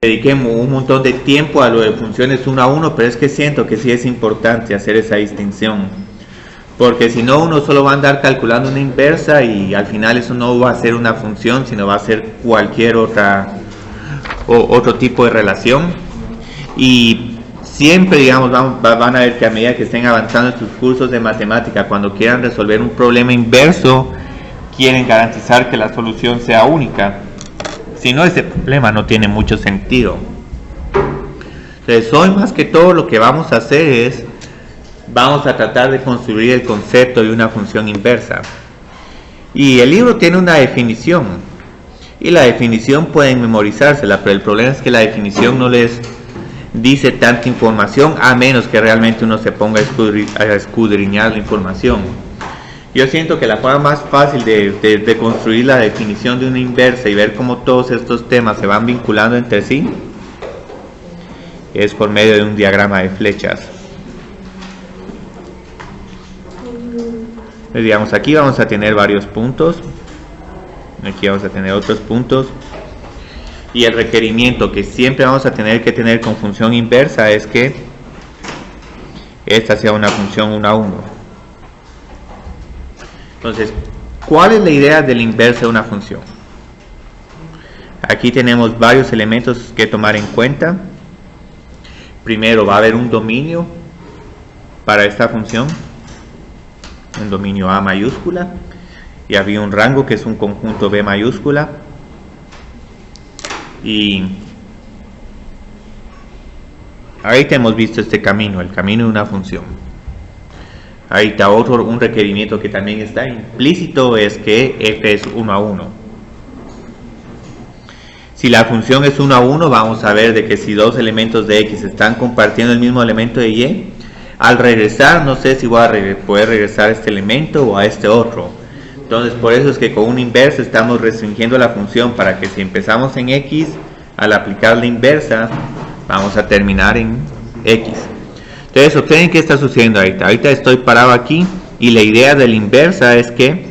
dediqué un montón de tiempo a lo de funciones 1 a 1, pero es que siento que sí es importante hacer esa distinción, porque si no uno solo va a andar calculando una inversa y al final eso no va a ser una función, sino va a ser cualquier otro tipo de relación. Y siempre, digamos, van a ver que a medida que estén avanzando en sus cursos de matemática, cuando quieran resolver un problema inverso, quieren garantizar que la solución sea única. Si no, ese problema no tiene mucho sentido. Entonces, hoy más que todo lo que vamos a hacer es, vamos a tratar de construir el concepto de una función inversa. Y el libro tiene una definición, y la definición pueden memorizársela, pero el problema es que la definición no les dice tanta información, a menos que realmente uno se ponga a escudriñar la información. Yo siento que la forma más fácil de construir la definición de una inversa y ver cómo todos estos temas se van vinculando entre sí es por medio de un diagrama de flechas. Entonces, digamos, aquí vamos a tener varios puntos, aquí vamos a tener otros puntos, y el requerimiento que siempre vamos a tener que tener con función inversa es que esta sea una función 1 a 1. Entonces, ¿cuál es la idea de la inversa de una función? Aquí tenemos varios elementos que tomar en cuenta. Primero, va a haber un dominio para esta función, un dominio A mayúscula, y había un rango que es un conjunto B mayúscula, y ahorita hemos visto este camino, el camino de una función. Ahí está un requerimiento que también está implícito, es que f es 1 a 1. Si la función es 1 a 1, vamos a ver de que si dos elementos de x están compartiendo el mismo elemento de y, al regresar no sé si voy a poder regresar a este elemento o a este otro. Entonces por eso es que con una inversa estamos restringiendo la función para que si empezamos en x, al aplicar la inversa vamos a terminar en x. Entonces observen qué está sucediendo ahorita. Ahorita estoy parado aquí y la idea de la inversa es que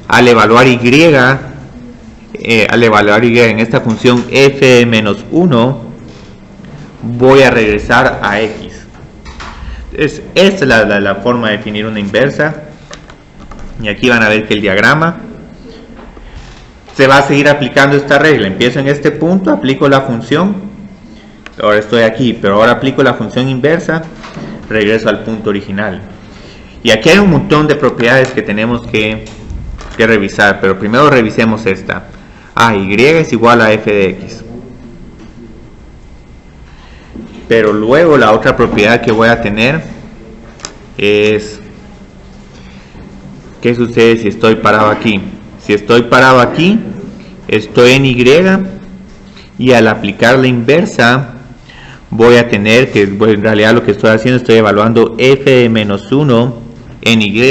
al evaluar y en esta función f de menos 1, voy a regresar a x. Entonces esta es la forma de definir una inversa. Y aquí van a ver que el diagrama se va a seguir aplicando esta regla. Empiezo en este punto, aplico la función. Ahora estoy aquí, pero ahora aplico la función inversa, regreso al punto original. Y aquí hay un montón de propiedades que tenemos que revisar, pero primero revisemos esta. Y es igual a f de x. Pero luego la otra propiedad que voy a tener es, ¿qué sucede si estoy parado aquí? Si estoy parado aquí, estoy en y, y al aplicar la inversa voy a tener que, en realidad lo que estoy haciendo, estoy evaluando f de menos 1 en y,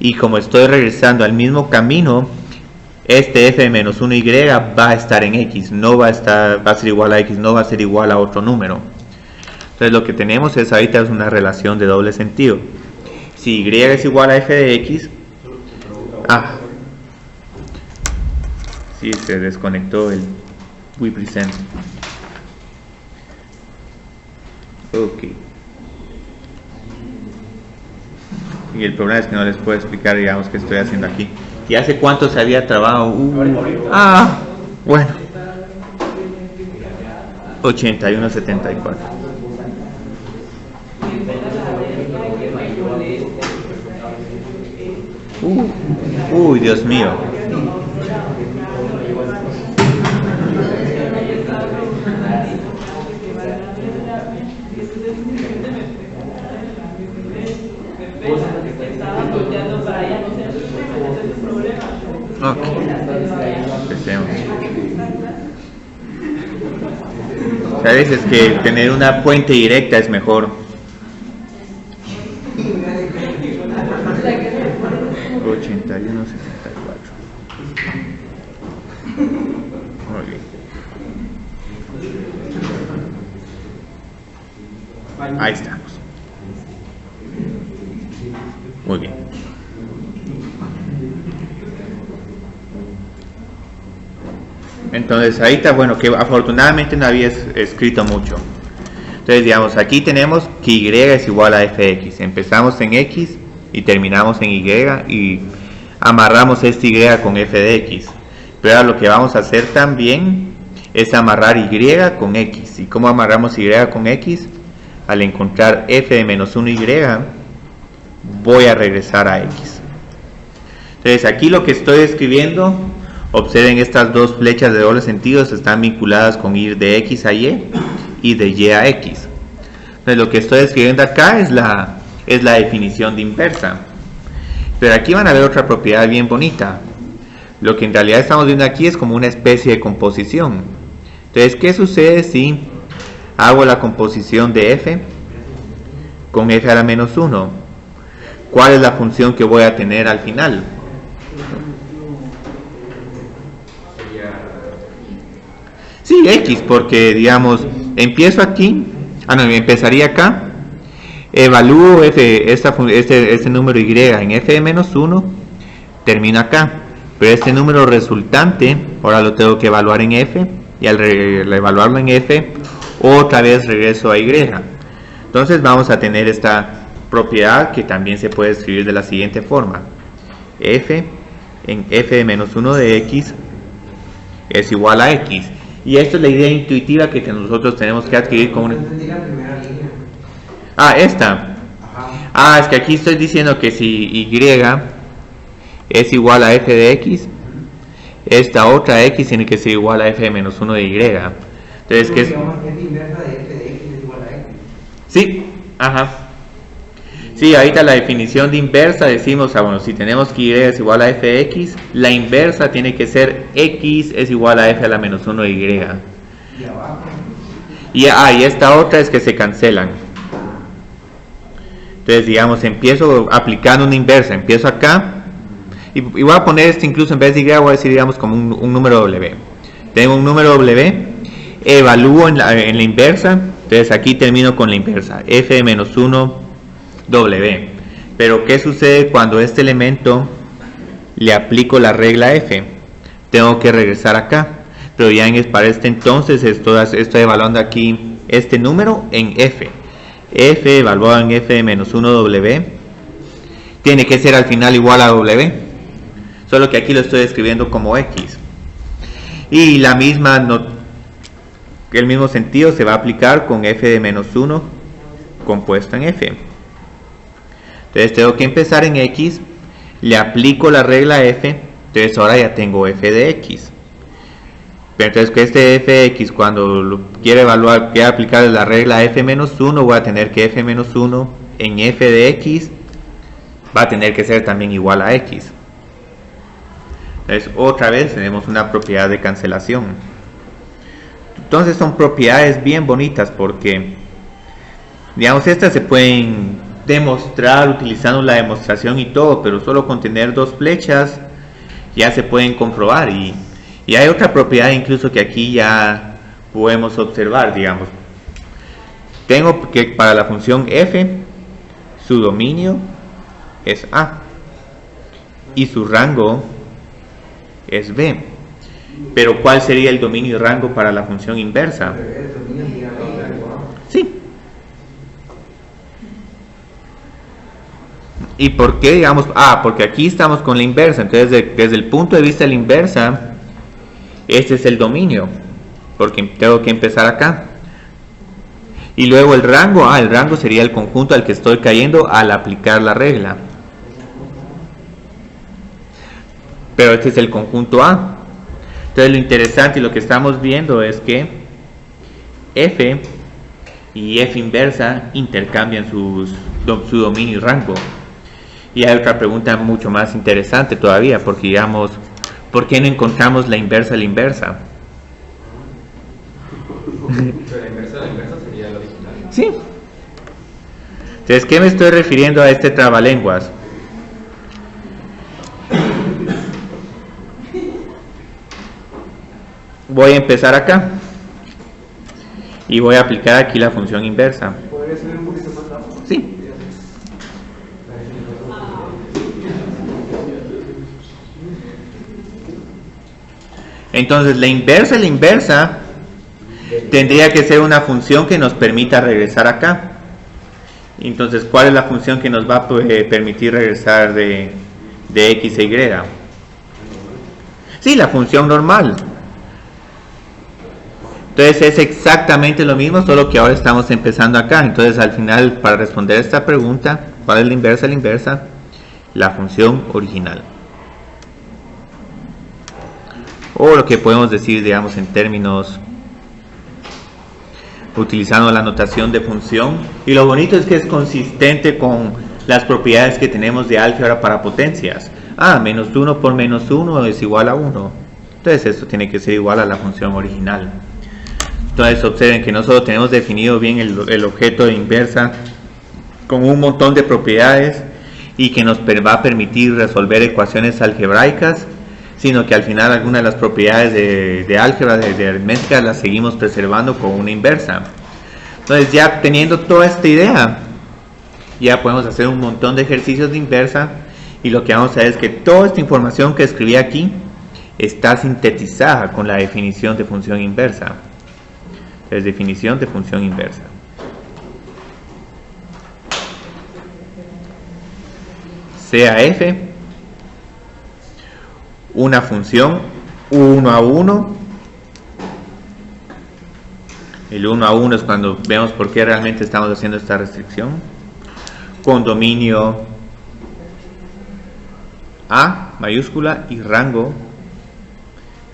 y como estoy regresando al mismo camino, este f de menos 1y va a estar en x, no va a ser igual a x, no va a ser igual a otro número. Entonces lo que tenemos es ahorita es una relación de doble sentido. Si y es igual a f de x, sí, se desconectó el WePresent. Ok. Y el problema es que no les puedo explicar, digamos, qué estoy haciendo aquí. ¿Y hace cuánto se había trabado? Bueno. 81.74. Uy, Dios mío. Ok, empecemos. A veces que tener una fuente directa es mejor. 81.74. Muy bien. Ahí estamos. Muy bien. Entonces, Entonces ahí está, bueno, que afortunadamente no había escrito mucho. Entonces digamos, aquí tenemos que y es igual a fx. Empezamos en x y terminamos en y y amarramos este y con f de x. Pero ahora lo que vamos a hacer también es amarrar y con x. ¿Y cómo amarramos y con x? Al encontrar f de menos 1y, voy a regresar a x. Entonces aquí lo que estoy escribiendo, observen estas dos flechas de doble sentido, están vinculadas con ir de x a y de y a x. Entonces lo que estoy escribiendo acá es la definición de inversa. Pero aquí van a ver otra propiedad bien bonita. Lo que en realidad estamos viendo aquí es como una especie de composición. Entonces, ¿qué sucede si hago la composición de f con f a la menos 1? ¿Cuál es la función que voy a tener al final? Sí, x, porque digamos, empiezo aquí, empezaría acá, evalúo este número y en f de menos 1, termina acá, pero este número resultante, ahora lo tengo que evaluar en f, y al evaluarlo en f, otra vez regreso a y. Entonces vamos a tener esta propiedad que también se puede escribir de la siguiente forma: f en f de menos 1 de x es igual a x. Y esto es la idea intuitiva que nosotros tenemos que adquirir con una... esta. Es que aquí estoy diciendo que si y es igual a f de x, esta otra x tiene que ser igual a f de menos 1 de y. Entonces, ¿qué es? Sí, Sí, ahorita la definición de inversa decimos, bueno, si tenemos que y es igual a f de x, la inversa tiene que ser x es igual a f a la menos 1 de y. Y esta otra es que se cancelan. Entonces, digamos, empiezo aplicando una inversa, empiezo acá, y voy a poner esto incluso en vez de y, voy a decir, digamos, como un número w. Tengo un número w, evalúo en la inversa, entonces aquí termino con la inversa, f de menos 1 w. Pero ¿qué sucede cuando este elemento le aplico la regla f? Tengo que regresar acá, pero ya para este entonces estoy evaluando aquí este número en f evaluado en f de menos 1 w tiene que ser al final igual a w, solo que aquí lo estoy escribiendo como x. Y el mismo sentido se va a aplicar con f de menos 1 compuesto en f. Entonces tengo que empezar en x, le aplico la regla f, entonces ahora ya tengo f de x. Pero entonces que este f de x, cuando quiere aplicar la regla f menos 1, voy a tener que f menos 1 en f de x va a tener que ser también igual a x. Entonces otra vez tenemos una propiedad de cancelación. Entonces son propiedades bien bonitas porque, digamos, estas se pueden demostrar utilizando la demostración y todo, pero solo con tener dos flechas ya se pueden comprobar. Y hay otra propiedad incluso que aquí ya podemos observar, digamos. Tengo que para la función f, su dominio es a y su rango es b. Pero ¿cuál sería el dominio y rango para la función inversa? Sí. ¿Y por qué? Digamos, porque aquí estamos con la inversa. Entonces, desde el punto de vista de la inversa, este es el dominio, porque tengo que empezar acá. Y luego el rango, el rango sería el conjunto al que estoy cayendo al aplicar la regla. Pero este es el conjunto A. Entonces lo interesante y lo que estamos viendo es que f y f inversa intercambian su dominio y rango. Y hay otra pregunta mucho más interesante todavía, porque digamos, ¿por qué no encontramos la inversa de la inversa? Pero la inversa de la inversa sería la original. Sí. Entonces, ¿qué me estoy refiriendo a este trabalenguas? Voy a empezar acá y voy a aplicar aquí la función inversa. ¿Podría subir un poquito más abajo? Sí. Entonces la inversa tendría que ser una función que nos permita regresar acá. Entonces, ¿cuál es la función que nos va a permitir regresar de x a y? Sí, la función normal. Entonces es exactamente lo mismo, solo que ahora estamos empezando acá. Entonces al final, para responder esta pregunta, ¿cuál es la inversa? La inversa, la función original. O lo que podemos decir, digamos, en términos utilizando la notación de función. Y lo bonito es que es consistente con las propiedades que tenemos de álgebra para potencias. Menos 1 por menos 1 es igual a 1. Entonces esto tiene que ser igual a la función original. Entonces observen que no solo tenemos definido bien el objeto de inversa con un montón de propiedades y que nos va a permitir resolver ecuaciones algebraicas, sino que al final algunas de las propiedades de álgebra, de aritmética, las seguimos preservando con una inversa. Entonces ya teniendo toda esta idea, ya podemos hacer un montón de ejercicios de inversa, y lo que vamos a ver es que toda esta información que escribí aquí está sintetizada con la definición de función inversa. Es definición de función inversa. Sea f una función 1 a 1. El 1 a 1 es cuando vemos por qué realmente estamos haciendo esta restricción. Con dominio A mayúscula y rango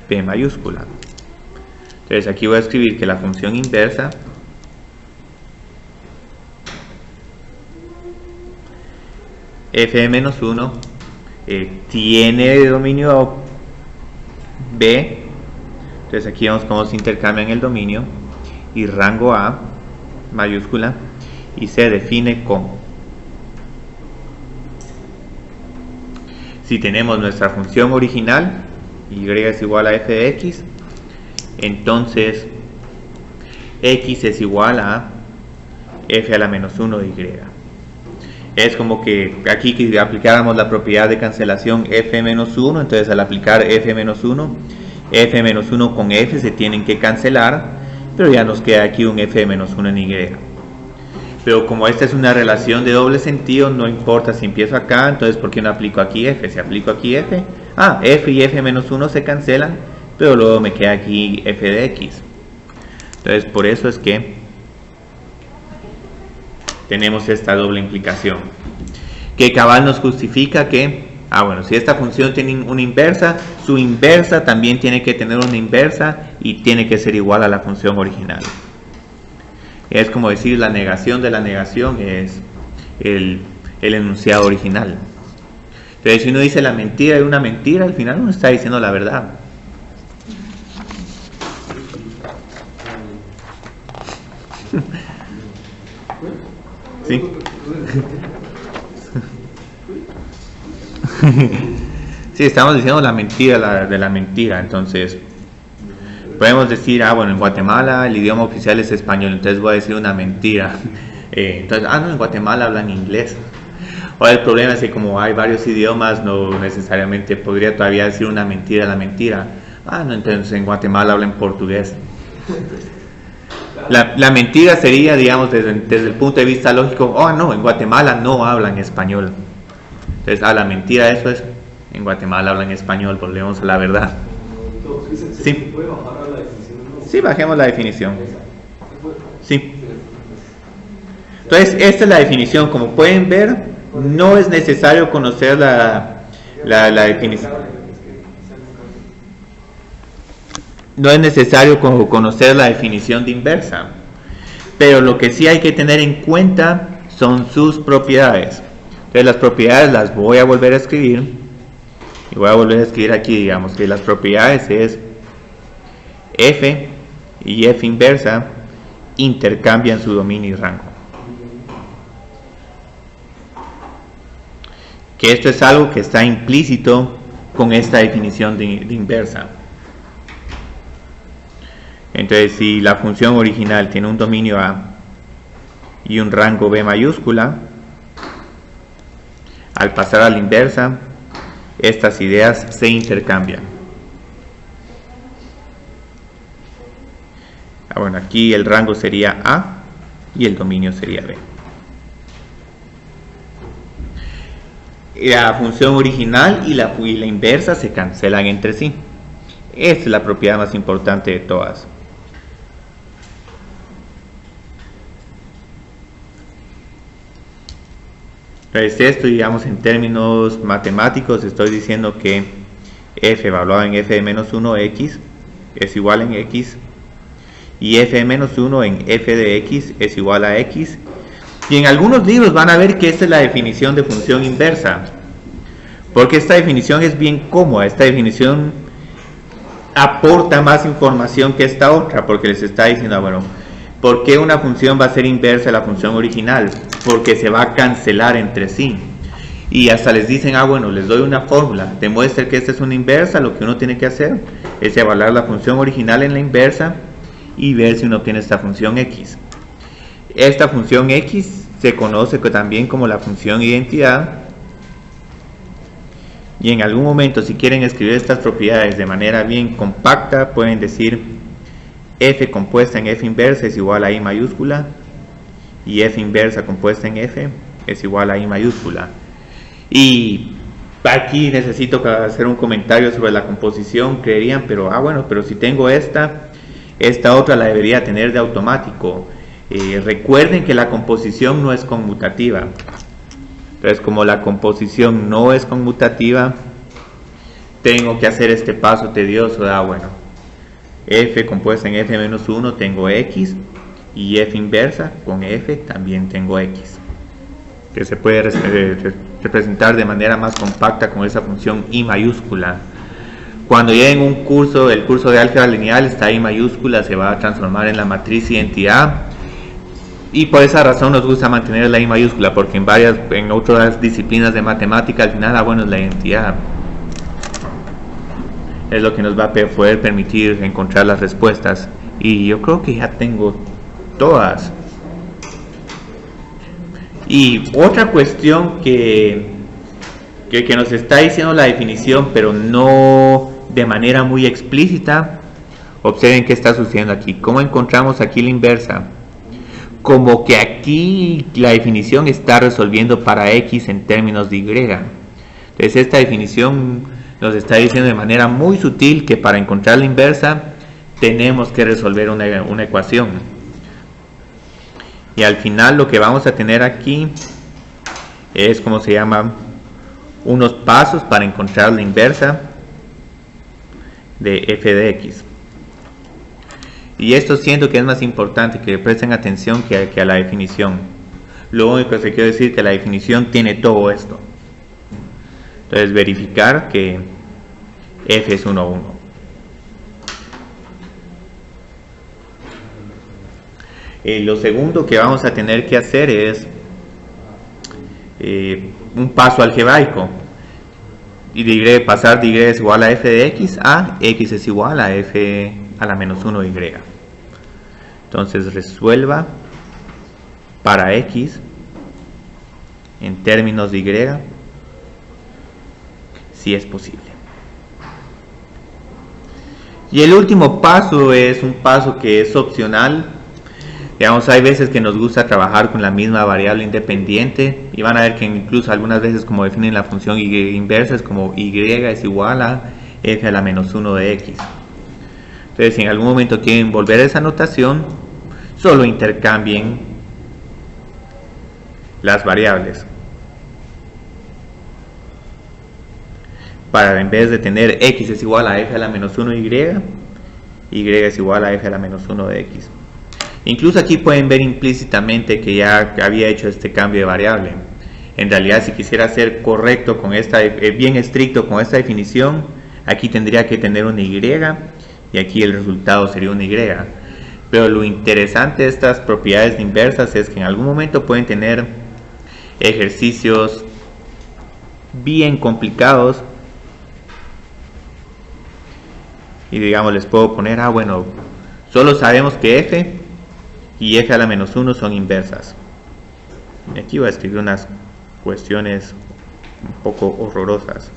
P mayúscula. Entonces aquí voy a escribir que la función inversa f menos 1 tiene dominio B. Entonces aquí vemos cómo se intercambian el dominio, y rango A mayúscula, y se define como, si tenemos nuestra función original y es igual a f de x, entonces x es igual a f a la menos 1 de y. Es como que aquí que aplicáramos la propiedad de cancelación f menos 1, entonces al aplicar f menos 1 con f se tienen que cancelar, pero ya nos queda aquí un f menos 1 en y. Pero como esta es una relación de doble sentido, no importa si empiezo acá, entonces ¿por qué no aplico aquí f? Si aplico aquí f, f y f menos 1 se cancelan, pero luego me queda aquí f de x. Entonces por eso es que tenemos esta doble implicación, que cabal nos justifica que, si esta función tiene una inversa, su inversa también tiene que tener una inversa y tiene que ser igual a la función original. Es como decir, la negación de la negación es el enunciado original. Pero si uno dice la mentira de una mentira, al final uno está diciendo la verdad. ¿Sí? Sí, estamos diciendo la mentira de la mentira. Entonces podemos decir, en Guatemala el idioma oficial es español, entonces voy a decir una mentira. Entonces, en Guatemala hablan inglés. Ahora el problema es que como hay varios idiomas, no necesariamente podría todavía decir una mentira la mentira. Entonces en Guatemala hablan portugués. La mentira sería, digamos, desde el punto de vista lógico, en Guatemala no hablan español. Entonces, la mentira eso es, en Guatemala hablan español, volvemos a la verdad. Sí. ¿Puede bajar a la definición? Sí, bajemos la definición. Sí. Entonces, esta es la definición. Como pueden ver, no es necesario conocer la definición. No es necesario conocer la definición de inversa, pero lo que sí hay que tener en cuenta son sus propiedades. Entonces las propiedades las voy a volver a escribir, y voy a volver a escribir aquí, digamos que las propiedades es f y f inversa intercambian su dominio y rango. Que esto es algo que está implícito con esta definición de inversa. Entonces, si la función original tiene un dominio A y un rango B mayúscula, al pasar a la inversa, estas ideas se intercambian. Bueno, aquí el rango sería A y el dominio sería B. La función original y la inversa se cancelan entre sí. Esta es la propiedad más importante de todas. Entonces esto, digamos, en términos matemáticos, estoy diciendo que f evaluado en f de menos 1 x es igual en x, y f de menos 1 en f de x es igual a x. Y en algunos libros van a ver que esta es la definición de función inversa, porque esta definición es bien cómoda. Esta definición aporta más información que esta otra, porque les está diciendo, bueno, ¿por qué una función va a ser inversa a la función original? Porque se va a cancelar entre sí. Y hasta les dicen, bueno, les doy una fórmula, demuestre que esta es una inversa. Lo que uno tiene que hacer es evaluar la función original en la inversa y ver si uno obtiene esta función x. Esta función x se conoce también como la función identidad, y en algún momento, si quieren escribir estas propiedades de manera bien compacta, pueden decir f compuesta en f inversa es igual a i mayúscula, y f inversa compuesta en f es igual a i mayúscula. Y aquí necesito hacer un comentario sobre la composición. Creerían, pero bueno, pero si tengo esta otra la debería tener de automático. Recuerden que la composición no es conmutativa. Entonces, como la composición no es conmutativa, tengo que hacer este paso tedioso de, bueno, f compuesta en f menos 1 tengo x, y f inversa con f también tengo x, que se puede representar de manera más compacta con esa función i mayúscula. Cuando lleguen un curso, el curso de álgebra lineal, esta i mayúscula se va a transformar en la matriz identidad, y por esa razón nos gusta mantener la i mayúscula, porque en otras disciplinas de matemática al final, bueno, es la identidad, es lo que nos va a poder permitir encontrar las respuestas. Y yo creo que ya tengo todas. Y otra cuestión que nos está diciendo la definición, pero no de manera muy explícita, observen qué está sucediendo aquí. ¿Cómo encontramos aquí la inversa? Como que aquí la definición está resolviendo para x en términos de y. Entonces esta definición nos está diciendo de manera muy sutil que para encontrar la inversa tenemos que resolver una ecuación. Y al final lo que vamos a tener aquí es, como se llama, unos pasos para encontrar la inversa de f de x. Y esto siento que es más importante que presten atención que a la definición. Lo único que se quiere decir es que la definición tiene todo esto. Entonces verificar que f es 1, 1. Lo segundo que vamos a tener que hacer es un paso algebraico. Y pasar de y es igual a f de x a x es igual a f a la menos 1 y. Entonces resuelva para x en términos de y si es posible. Y el último paso es un paso que es opcional. Digamos, hay veces que nos gusta trabajar con la misma variable independiente, y van a ver que incluso algunas veces, como definen la función inversa, es como y es igual a f a la menos 1 de x. Entonces, si en algún momento quieren volver a esa notación, solo intercambien las variables. Para, en vez de tener x es igual a f a la menos 1 y es igual a f a la menos 1 de x. Incluso aquí pueden ver implícitamente que ya había hecho este cambio de variable. En realidad, si quisiera ser correcto con esta, bien estricto con esta definición, aquí tendría que tener una y, y aquí el resultado sería una y. Pero lo interesante de estas propiedades de inversas es que en algún momento pueden tener ejercicios bien complicados, y digamos, les puedo poner, bueno, solo sabemos que f y f a la menos 1 son inversas. Y aquí voy a escribir unas cuestiones un poco horrorosas.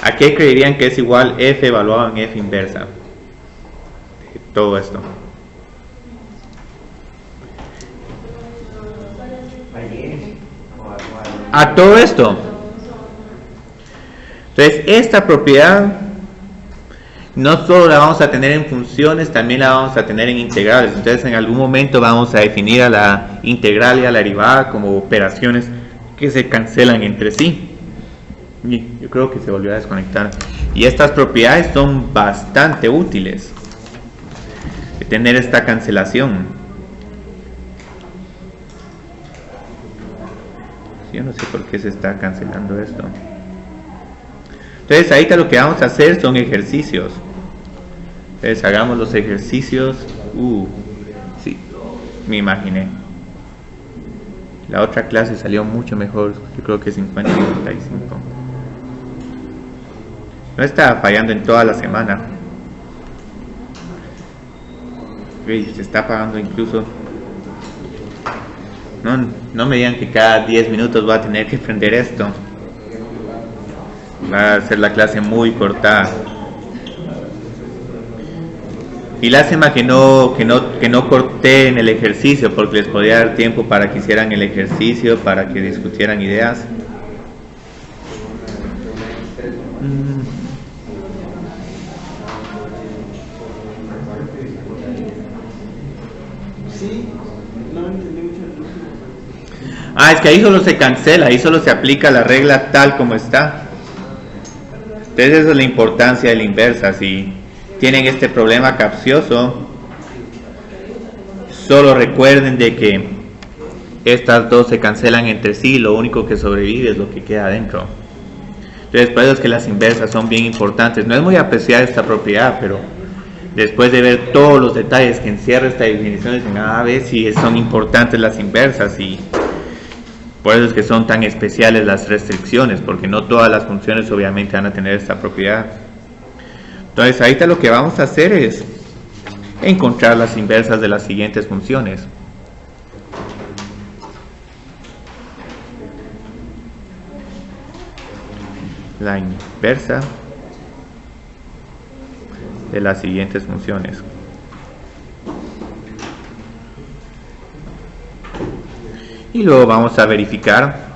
¿A qué creerían que es igual f evaluado en f inversa? Todo esto. A todo esto. Entonces, esta propiedad no solo la vamos a tener en funciones, también la vamos a tener en integrales. Entonces, en algún momento vamos a definir a la integral y a la derivada como operaciones que se cancelan entre sí. Y yo creo que se volvió a desconectar. Y estas propiedades son bastante útiles de tener esta cancelación. Yo no sé por qué se está cancelando esto. Entonces ahorita lo que vamos a hacer son ejercicios. Entonces hagamos los ejercicios. Sí, me imaginé. La otra clase salió mucho mejor. Yo creo que 50 y 35. No estaba fallando en toda la semana. Uy, se está apagando incluso. No me digan que cada 10 minutos voy a tener que prender esto. Va a ser la clase muy cortada. Y lástima que no corté en el ejercicio, porque les podía dar tiempo para que hicieran el ejercicio, para que discutieran ideas. Es que ahí solo se cancela, ahí solo se aplica la regla tal como está. Entonces esa es la importancia de la inversa. Si tienen este problema capcioso, solo recuerden de que estas dos se cancelan entre sí, lo único que sobrevive es lo que queda adentro. Entonces por eso es que las inversas son bien importantes. No es muy apreciada esta propiedad, pero después de ver todos los detalles que encierra esta definición, dicen, ver si son importantes las inversas, y por eso es que son tan especiales las restricciones, porque no todas las funciones obviamente van a tener esta propiedad. Entonces ahorita lo que vamos a hacer es encontrar las inversas de las siguientes funciones. La inversa de las siguientes funciones. Y luego vamos a verificar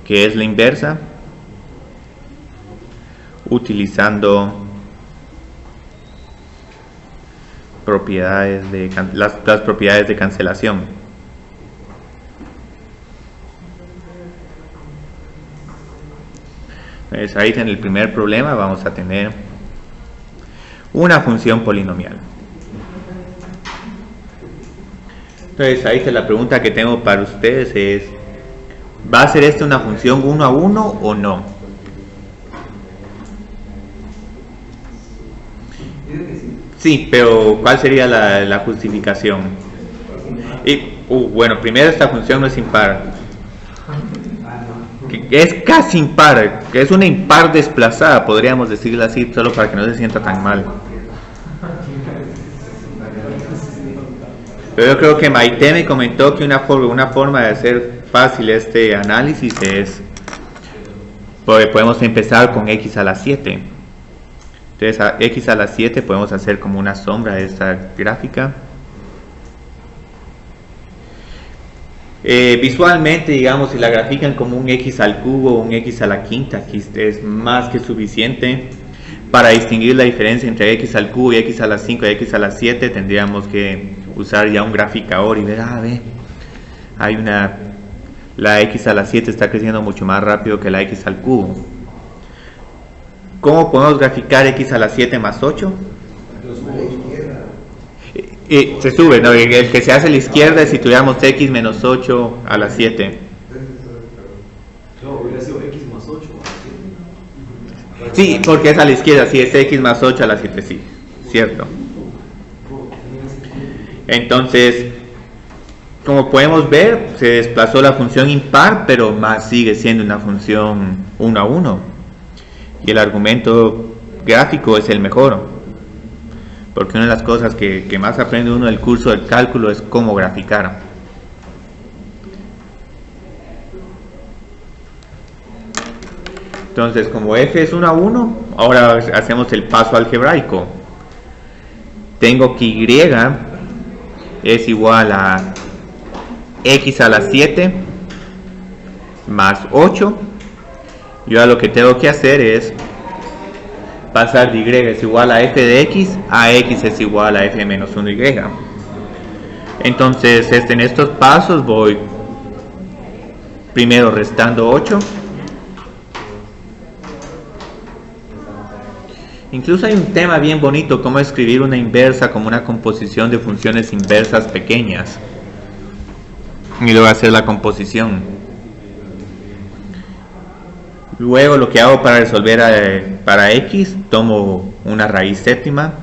qué es la inversa utilizando propiedades de las propiedades de cancelación. Entonces ahí en el primer problema vamos a tener una función polinomial. Entonces ahí la pregunta que tengo para ustedes es, ¿va a ser esta una función 1 a 1 o no? Sí, pero ¿cuál sería la justificación? Bueno, primero esta función no es impar. Es casi impar, que es una impar desplazada, podríamos decirlo así, solo para que no se sienta tan mal. Pero yo creo que Maite me comentó que una forma de hacer fácil este análisis es, pues podemos empezar con x a la 7. Entonces a x a la 7 podemos hacer como una sombra de esta gráfica. Visualmente, digamos, si la grafican como un x al cubo o un x a la quinta, aquí es más que suficiente. Para distinguir la diferencia entre x al cubo y x a la 5 y x a la 7 tendríamos que usar ya un graficador y ver, hay la x a la 7 está creciendo mucho más rápido que la x al cubo. ¿Cómo podemos graficar x a la 7 más 8? Se sube, ¿no? El que se hace a la izquierda es si tuviéramos x menos 8 a la 7. No, hubiera sido x más 8 a la 7. Sí, porque es a la izquierda, sí, es x más 8 a la 7, sí, cierto. Entonces, como podemos ver, se desplazó la función impar, pero más sigue siendo una función 1 a 1. Y el argumento gráfico es el mejor. Porque una de las cosas que más aprende uno del curso del cálculo es cómo graficar. Entonces, como f es 1 a 1, ahora hacemos el paso algebraico. Tengo que y es igual a x a la 7 más 8. Yo lo que tengo que hacer es pasar de y es igual a f de x a x es igual a f menos 1y. Entonces en estos pasos voy primero restando 8. Incluso hay un tema bien bonito, cómo escribir una inversa como una composición de funciones inversas pequeñas y luego hacer la composición. Luego lo que hago para resolver para x, tomo una raíz séptima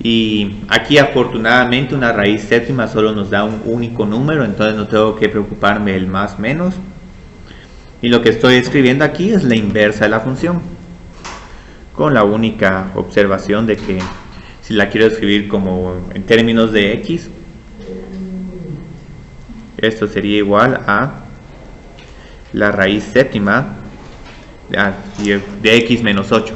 y aquí afortunadamente una raíz séptima solo nos da un único número, entonces no tengo que preocuparme del más menos, y lo que estoy escribiendo aquí es la inversa de la función, con la única observación de que si la quiero escribir como en términos de x, esto sería igual a la raíz séptima de x menos 8.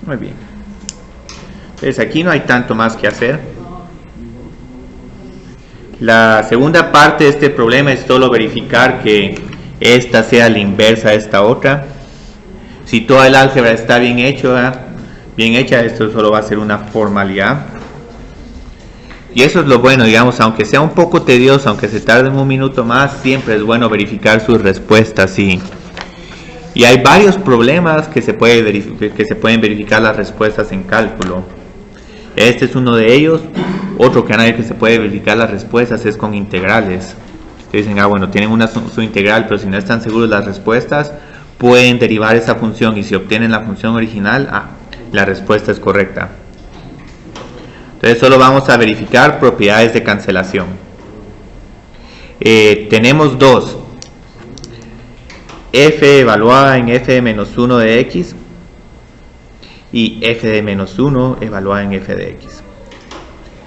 Muy bien. Entonces aquí no hay tanto más que hacer. La segunda parte de este problema es solo verificar que esta sea la inversa de esta otra. Si toda el álgebra está bien hecha, esto solo va a ser una formalidad. Y eso es lo bueno, digamos, aunque sea un poco tedioso, aunque se tarde un minuto más, siempre es bueno verificar sus respuestas. Y hay varios problemas que se pueden verificar las respuestas en cálculo. Este es uno de ellos. Otro canal que se puede verificar las respuestas es con integrales. Dicen, bueno, tienen su integral, pero si no están seguros de las respuestas, pueden derivar esa función y si obtienen la función original, la respuesta es correcta. Entonces solo vamos a verificar propiedades de cancelación. Tenemos dos. F evaluada en f de menos 1 de x y f de menos 1 evaluada en f de x.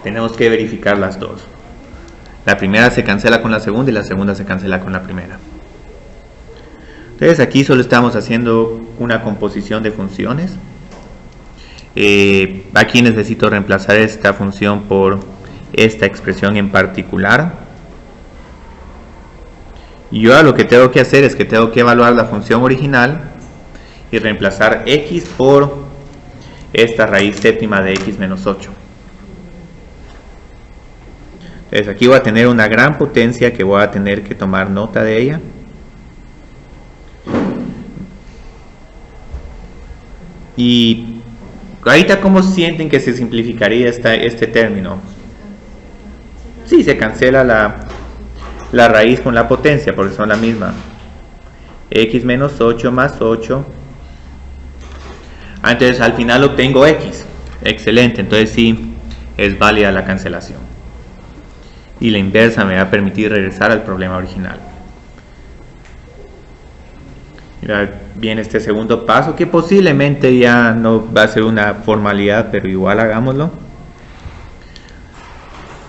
Tenemos que verificar las dos. La primera se cancela con la segunda y la segunda se cancela con la primera. Entonces aquí solo estamos haciendo una composición de funciones. Aquí necesito reemplazar esta función por esta expresión en particular. Y yo lo que tengo que hacer es que tengo que evaluar la función original y reemplazar x por esta raíz séptima de x menos 8. Entonces aquí voy a tener una gran potencia que voy a tener que tomar nota de ella. Y ahorita, ¿cómo sienten que se simplificaría este término? Sí, se cancela la raíz con la potencia porque son la misma. X menos 8 más 8. Entonces al final obtengo x. Excelente, entonces sí es válida la cancelación. Y la inversa me va a permitir regresar al problema original. Viene este segundo paso que posiblemente ya no va a ser una formalidad, pero igual hagámoslo.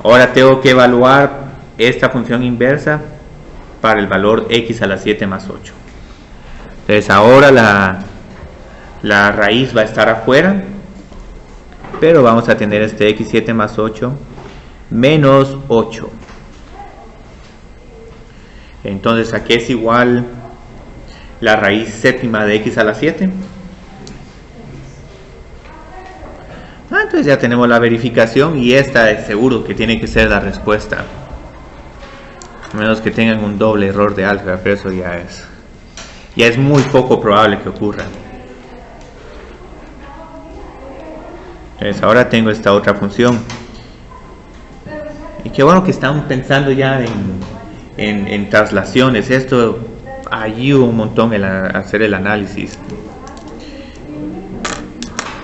Ahora tengo que evaluar esta función inversa para el valor x a la 7 más 8. Entonces ahora la raíz va a estar afuera, pero vamos a tener este x7 más 8 menos 8. Entonces aquí es igual la raíz séptima de x a la 7. Entonces ya tenemos la verificación y esta es seguro que tiene que ser la respuesta. A menos que tengan un doble error de álgebra, pero eso ya es muy poco probable que ocurra. Entonces ahora tengo esta otra función. Y qué bueno que estamos pensando ya en traslaciones. Esto ayuda un montón a hacer el análisis.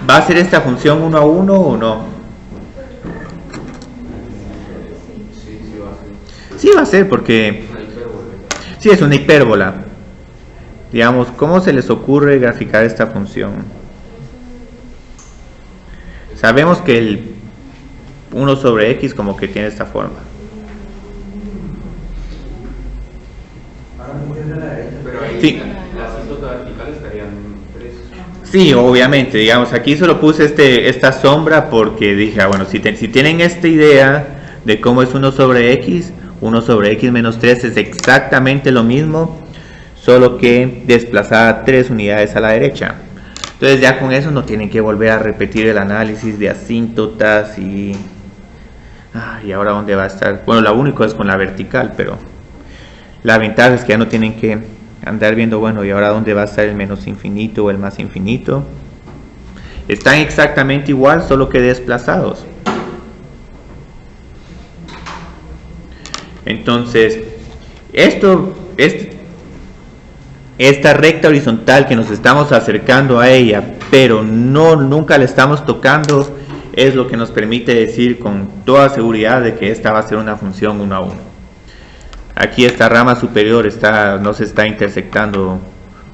¿Va a ser esta función 1 a 1 o no? Sí va a ser porque sí es una hipérbola. digamos, ¿cómo se les ocurre graficar esta función? Sabemos que el 1 sobre x como que tiene esta forma. Pero ahí Sí. las asístotas verticales estarían 3. Sí, obviamente, digamos, aquí solo puse esta sombra porque dije, bueno, si tienen esta idea de cómo es 1 sobre x menos 3 es exactamente lo mismo, solo que desplazada 3 unidades a la derecha. Entonces ya con eso no tienen que volver a repetir el análisis de asíntotas y ahora dónde va a estar. Bueno, lo único es con la vertical, pero la ventaja es que ya no tienen que andar viendo, bueno, y ahora dónde va a estar el menos infinito o el más infinito. Están exactamente igual, solo que desplazados. Entonces, esta recta horizontal que nos estamos acercando a ella, pero nunca la estamos tocando, es lo que nos permite decir con toda seguridad de que esta va a ser una función 1 a 1. Aquí esta rama superior no se está intersectando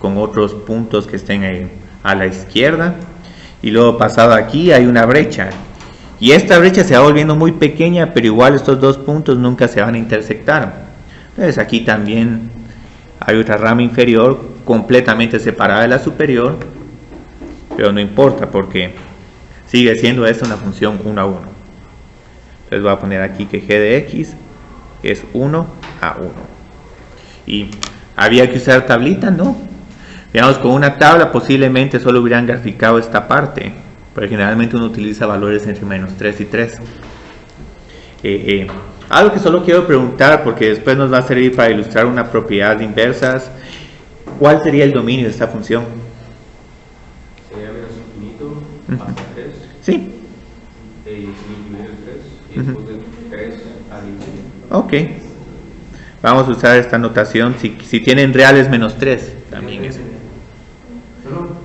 con otros puntos que estén a la izquierda, y luego pasado aquí hay una brecha, y esta brecha se va volviendo muy pequeña, pero igual estos dos puntos nunca se van a intersectar. Entonces aquí también hay otra rama inferior completamente separada de la superior, pero no importa porque sigue siendo esta una función 1 a 1. Entonces voy a poner aquí que g de x es 1 a 1. Y había que usar tablita, ¿no? Digamos, con una tabla posiblemente solo hubieran graficado esta parte, pero generalmente uno utiliza valores entre menos 3 y 3. Algo que solo quiero preguntar, porque después nos va a servir para ilustrar una propiedad de inversas. ¿Cuál sería el dominio de esta función? Sería menos infinito hasta 3. Sí. Infinito menos 3. Y después de 3 al infinito. Ok. Vamos a usar esta notación. Si tienen reales menos 3, también es.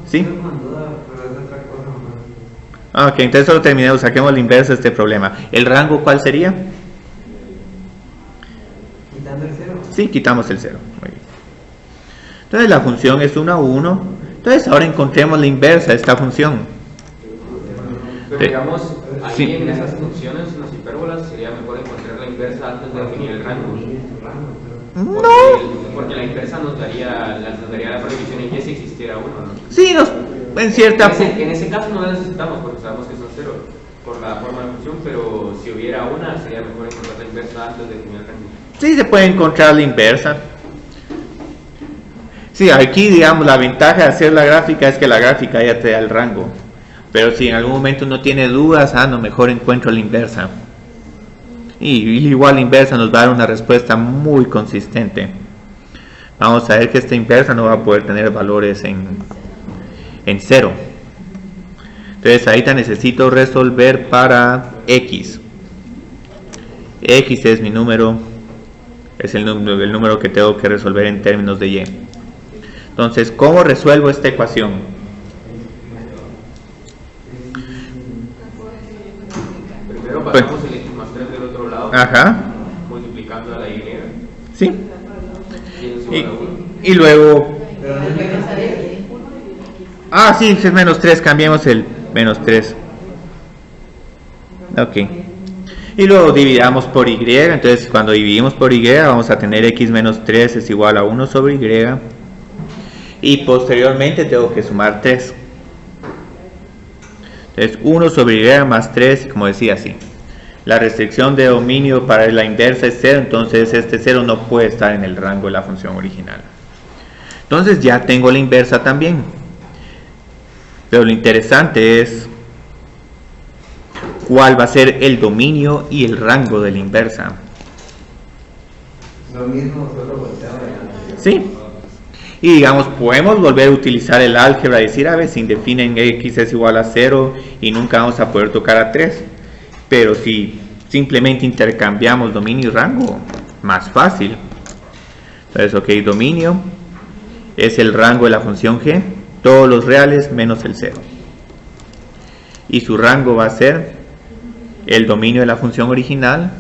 ¿Sí? Ok, entonces solo terminemos. Saquemos la inversa de este problema. ¿El rango cuál sería? ¿Quitando el 0? Sí, quitamos el 0. Muy bien. Entonces la función es 1 a 1. Entonces ahora encontremos la inversa de esta función. Pero digamos, ahí Sí. en esas funciones, en las hipérbolas, sería mejor encontrar la inversa antes de definir el rango. Porque la inversa nos daría la prohibición en que si existiera uno, ¿no? Sí, en cierta En ese caso no la necesitamos porque sabemos que son 0 por la forma de la función, pero si hubiera una, sería mejor encontrar la inversa antes de definir el rango. Sí, se puede encontrar la inversa. Sí, aquí digamos la ventaja de hacer la gráfica es que la gráfica ya te da el rango. Pero si en algún momento uno tiene dudas, no, mejor encuentro la inversa. Y igual la inversa nos va a dar una respuesta muy consistente. Vamos a ver que esta inversa no va a poder tener valores en 0. Entonces ahorita necesito resolver para x. X es mi número, es el número que tengo que resolver en términos de y. Entonces, ¿cómo resuelvo esta ecuación? Primero pasamos el x más 3 del otro lado, Ajá, multiplicando a la y. sí. Y eso igual a 1. Y luego, Pero no es menos 3. sí, es menos 3, cambiemos el menos 3. Ok. Y luego dividamos por y, entonces cuando dividimos por y vamos a tener x menos 3 es igual a 1 sobre y. Y posteriormente tengo que sumar 3. Entonces 1 sobre y más 3, como decía así. La restricción de dominio para la inversa es 0, entonces este 0 no puede estar en el rango de la función original. Entonces ya tengo la inversa también. Pero lo interesante es cuál va a ser el dominio y el rango de la inversa. Lo mismo, solo volteado. ¿Sí? Y digamos, podemos volver a utilizar el álgebra y decir, a ver, si definen x es igual a 0 y nunca vamos a poder tocar a 3. Pero si simplemente intercambiamos dominio y rango, más fácil. Entonces, ok, dominio es el rango de la función g, todos los reales menos el 0. Y su rango va a ser el dominio de la función original.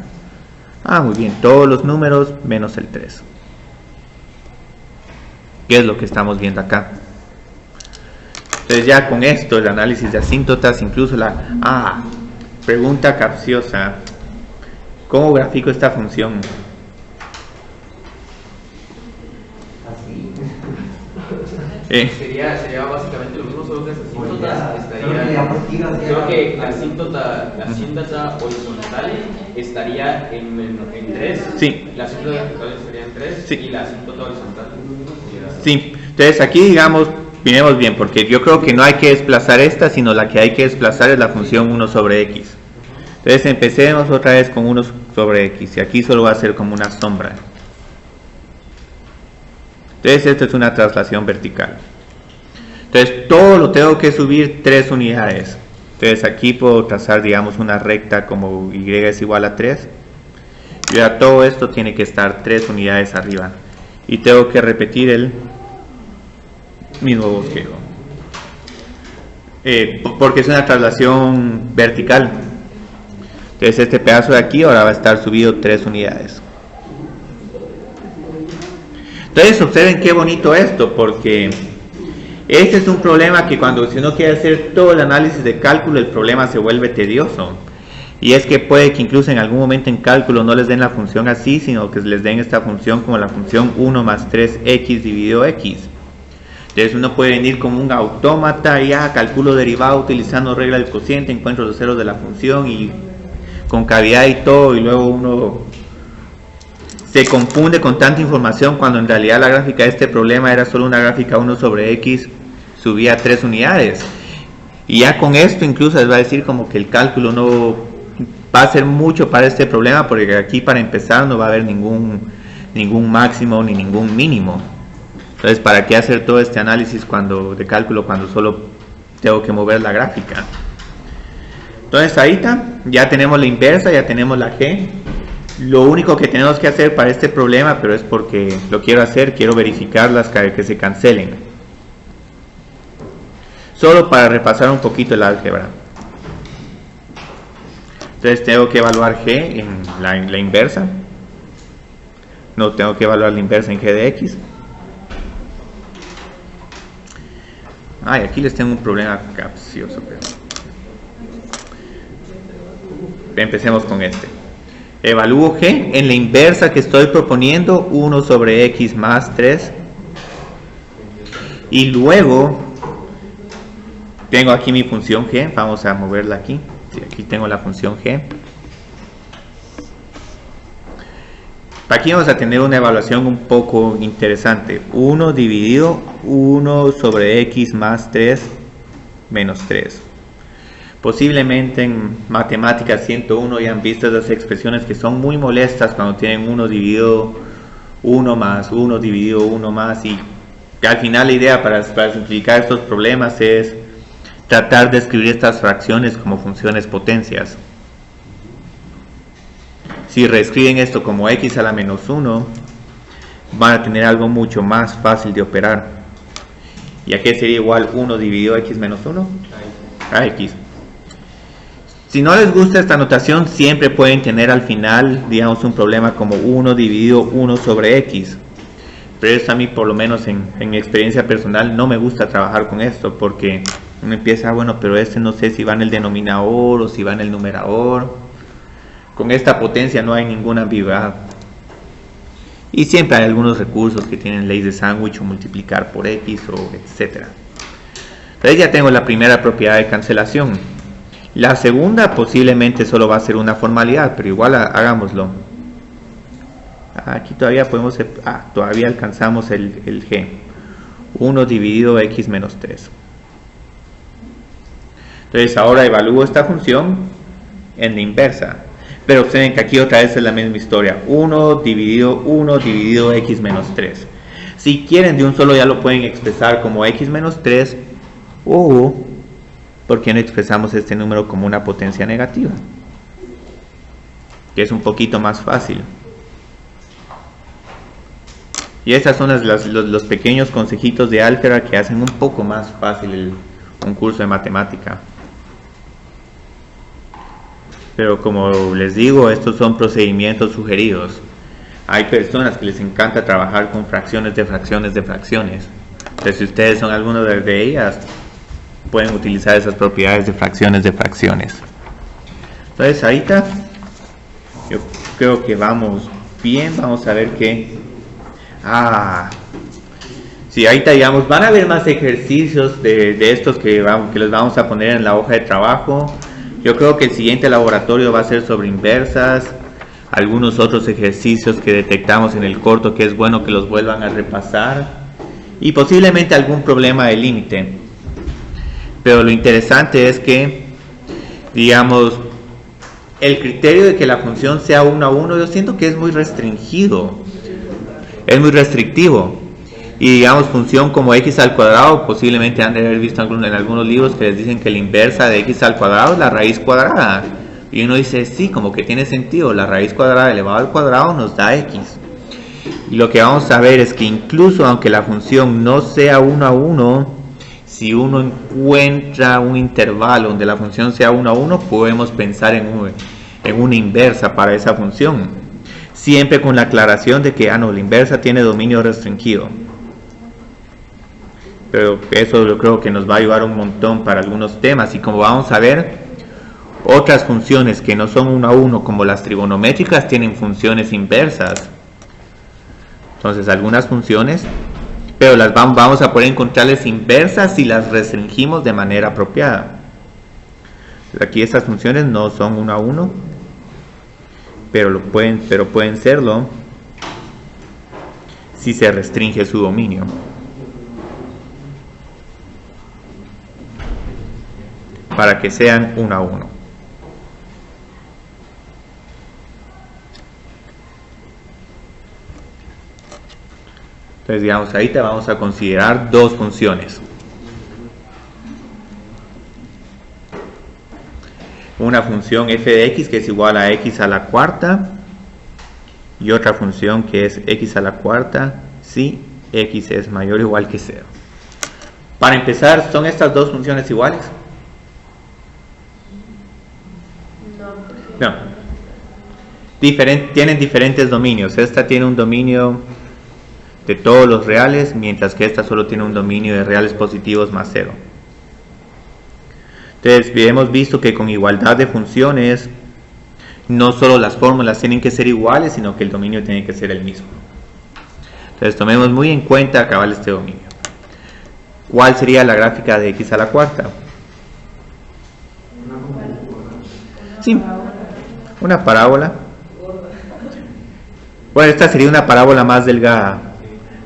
Muy bien, todos los números menos el 3. que es lo que estamos viendo acá. Entonces ya con esto, el análisis de asíntotas, incluso la pregunta capciosa, ¿cómo grafico esta función? Así. Sería básicamente lo mismo, solo que las asíntotas estarían. Creo que la asíntota horizontal estaría en 3. Sí. La asíntota vertical estaría en 3. Sí. Y la asíntota horizontal. Sí, entonces aquí digamos, miremos bien, porque yo creo que no hay que desplazar esta, sino la que hay que desplazar es la función 1 sobre x. Entonces empecemos otra vez con 1 sobre x, y aquí solo va a ser como una sombra. Entonces esto es una traslación vertical. Entonces todo lo tengo que subir 3 unidades. Entonces aquí puedo trazar, digamos, una recta como y es igual a 3. Y ahora todo esto tiene que estar 3 unidades arriba. Y tengo que repetir el mismo bosquejo. Porque es una traslación vertical. Entonces este pedazo de aquí ahora va a estar subido 3 unidades. Entonces observen qué bonito esto, porque este es un problema que si uno quiere hacer todo el análisis de cálculo, el problema se vuelve tedioso. Y es que puede que incluso en algún momento en cálculo no les den la función así, sino que les den esta función como la función 1 más 3x dividido x. Entonces uno puede venir como un autómata y calculo derivado utilizando regla del cociente, encuentro los ceros de la función y con cavidad y todo, y luego uno se confunde con tanta información cuando en realidad la gráfica de este problema era solo una gráfica 1 sobre x subía 3 unidades. Y ya con esto incluso les va a decir como que el cálculo no va a ser mucho para este problema, porque aquí para empezar no va a haber ningún máximo ni ningún mínimo. Entonces, ¿para qué hacer todo este análisis de cálculo cuando solo tengo que mover la gráfica? Entonces ahí está, ya tenemos la inversa, ya tenemos la g. Lo único que tenemos que hacer para este problema, pero es porque lo quiero hacer, quiero verificar las que se cancelen. Solo para repasar un poquito el álgebra. Entonces tengo que evaluar g en la inversa. No, tengo que evaluar la inversa en g de x. Aquí les tengo un problema capcioso. Empecemos con este. Evalúo g en la inversa que estoy proponiendo, 1 sobre x más 3. Y luego tengo aquí mi función g. Vamos a moverla aquí. Sí, aquí tengo la función g. Aquí vamos a tener una evaluación un poco interesante. 1 dividido 1 sobre x más 3 menos 3. Posiblemente en matemáticas 101 ya han visto esas expresiones que son muy molestas cuando tienen 1 dividido 1 más 1 dividido 1 más, y al final la idea para simplificar estos problemas es tratar de escribir estas fracciones como funciones potencias. Si reescriben esto como x a la menos 1, van a tener algo mucho más fácil de operar. ¿Y a qué sería igual 1 dividido x menos 1? A x. Si no les gusta esta notación, siempre pueden tener al final, digamos, un problema como 1 dividido 1 sobre x. Pero eso a mí, por lo menos en mi experiencia personal, no me gusta trabajar con esto, porque uno empieza, bueno, pero este no sé si va en el denominador o si va en el numerador. Con esta potencia no hay ninguna ambigüedad. Y siempre hay algunos recursos que tienen leyes de sándwich o multiplicar por x o etcétera. Entonces ya tengo la primera propiedad de cancelación. La segunda posiblemente solo va a ser una formalidad, pero igual hagámoslo. Aquí todavía podemos, todavía alcanzamos el g. 1 dividido x menos 3. Entonces ahora evalúo esta función en la inversa. Pero observen que aquí otra vez es la misma historia. 1 dividido x menos 3. Si quieren de un solo ya lo pueden expresar como x menos 3, o ¿por qué no expresamos este número como una potencia negativa? Que es un poquito más fácil. Y esas son los pequeños consejitos de álgebra que hacen un poco más fácil un curso de matemática. Pero como les digo, estos son procedimientos sugeridos. hay personas que les encanta trabajar con fracciones de fracciones de fracciones. Entonces, si ustedes son algunos de ellas, pueden utilizar esas propiedades de fracciones de fracciones. Entonces, ahorita yo creo que vamos bien. Vamos a ver qué. Sí, ahorita digamos, van a haber más ejercicios de estos que les vamos a poner en la hoja de trabajo. Yo creo que el siguiente laboratorio va a ser sobre inversas, algunos otros ejercicios que detectamos en el corto que es bueno que los vuelvan a repasar, y posiblemente algún problema de límite. Pero lo interesante es que, digamos, el criterio de que la función sea 1 a 1, yo siento que es muy restringido, es muy restrictivo. Y digamos, función como x al cuadrado, posiblemente han de haber visto en algunos libros que les dicen que la inversa de x al cuadrado es la raíz cuadrada. Y uno dice, sí, como que tiene sentido, la raíz cuadrada elevado al cuadrado nos da x. Y lo que vamos a ver es que incluso aunque la función no sea 1 a 1, si uno encuentra un intervalo donde la función sea 1 a 1, podemos pensar en una inversa para esa función. Siempre con la aclaración de que, no, la inversa tiene dominio restringido. Pero eso yo creo que nos va a ayudar un montón para algunos temas. Y como vamos a ver, otras funciones que no son 1 a 1, como las trigonométricas, tienen funciones inversas. Entonces, algunas funciones, pero las vamos a poder encontrarles inversas si las restringimos de manera apropiada. Aquí estas funciones no son 1 a 1, pero pueden serlo si se restringe su dominio. Para que sean 1 a 1. Entonces, digamos, ahorita vamos a considerar dos funciones. Una función f de x que es igual a x a la cuarta, y otra función que es x a la cuarta si x es mayor o igual que 0. Para empezar, ¿son estas dos funciones iguales? No. Tienen diferentes dominios. Esta tiene un dominio de todos los reales, mientras que esta solo tiene un dominio de reales positivos más 0. Entonces, hemos visto que con igualdad de funciones, no solo las fórmulas tienen que ser iguales, sino que el dominio tiene que ser el mismo. Entonces, tomemos muy en cuenta acabar este dominio. ¿Cuál sería la gráfica de x a la cuarta? Sí, una parábola. Bueno, esta sería una parábola más delgada.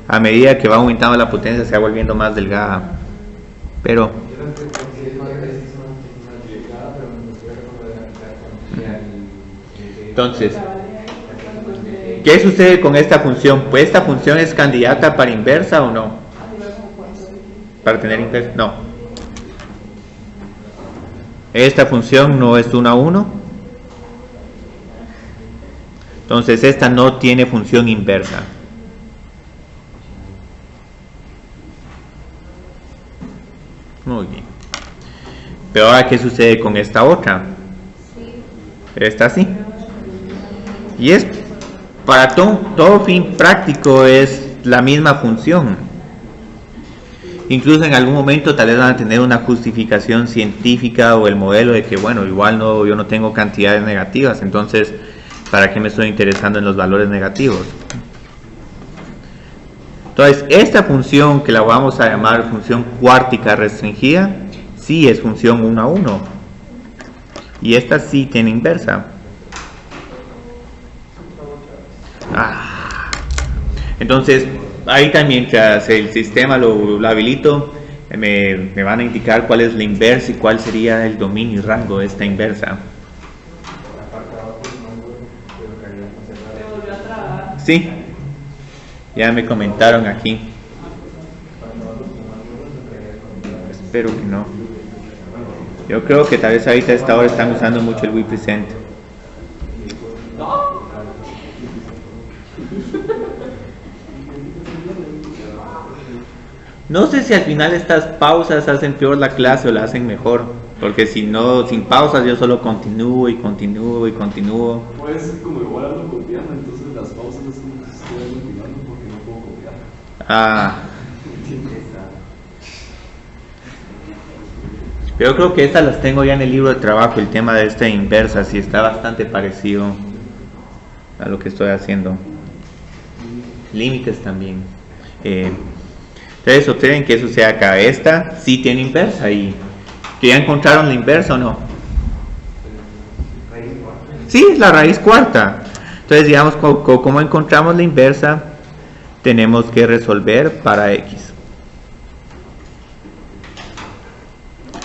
A medida que va aumentando la potencia se va volviendo más delgada. Pero entonces, ¿qué sucede con esta función? Pues esta función es candidata para inversa o no. Para tener inversa, no. Esta función no es 1 a 1. Entonces esta no tiene función inversa. Muy bien. Pero ahora, ¿qué sucede con esta otra? Esta sí. Y es, para todo fin práctico, es la misma función. Incluso en algún momento tal vez van a tener una justificación científica o el modelo de que, bueno, igual yo no tengo cantidades negativas, entonces, ¿para qué me estoy interesando en los valores negativos? Entonces, esta función que la vamos a llamar función cuártica restringida, sí es función 1 a 1. Y esta sí tiene inversa. Entonces, ahorita mientras el sistema lo habilito, me van a indicar cuál es la inversa y cuál sería el dominio y rango de esta inversa. Sí, ya me comentaron aquí. Espero que no. Yo creo que tal vez ahorita a esta hora están usando mucho el WePresent. No sé si al final estas pausas hacen peor la clase o la hacen mejor, Porque si no, sin pausas, yo solo continúo y continúo y continúo. Puede ser como igual ando copiando, entonces las pausas es como si estuviera continuando porque no puedo copiar. Ah. Yo creo que estas las tengo ya en el libro de trabajo, el tema de esta inversa, sí está bastante parecido a lo que estoy haciendo. Límites también. Entonces observen que eso sea acá. Esta sí tiene inversa y ¿que ya encontraron la inversa o no? Sí, es la raíz cuarta. Entonces digamos, como encontramos la inversa, tenemos que resolver para x.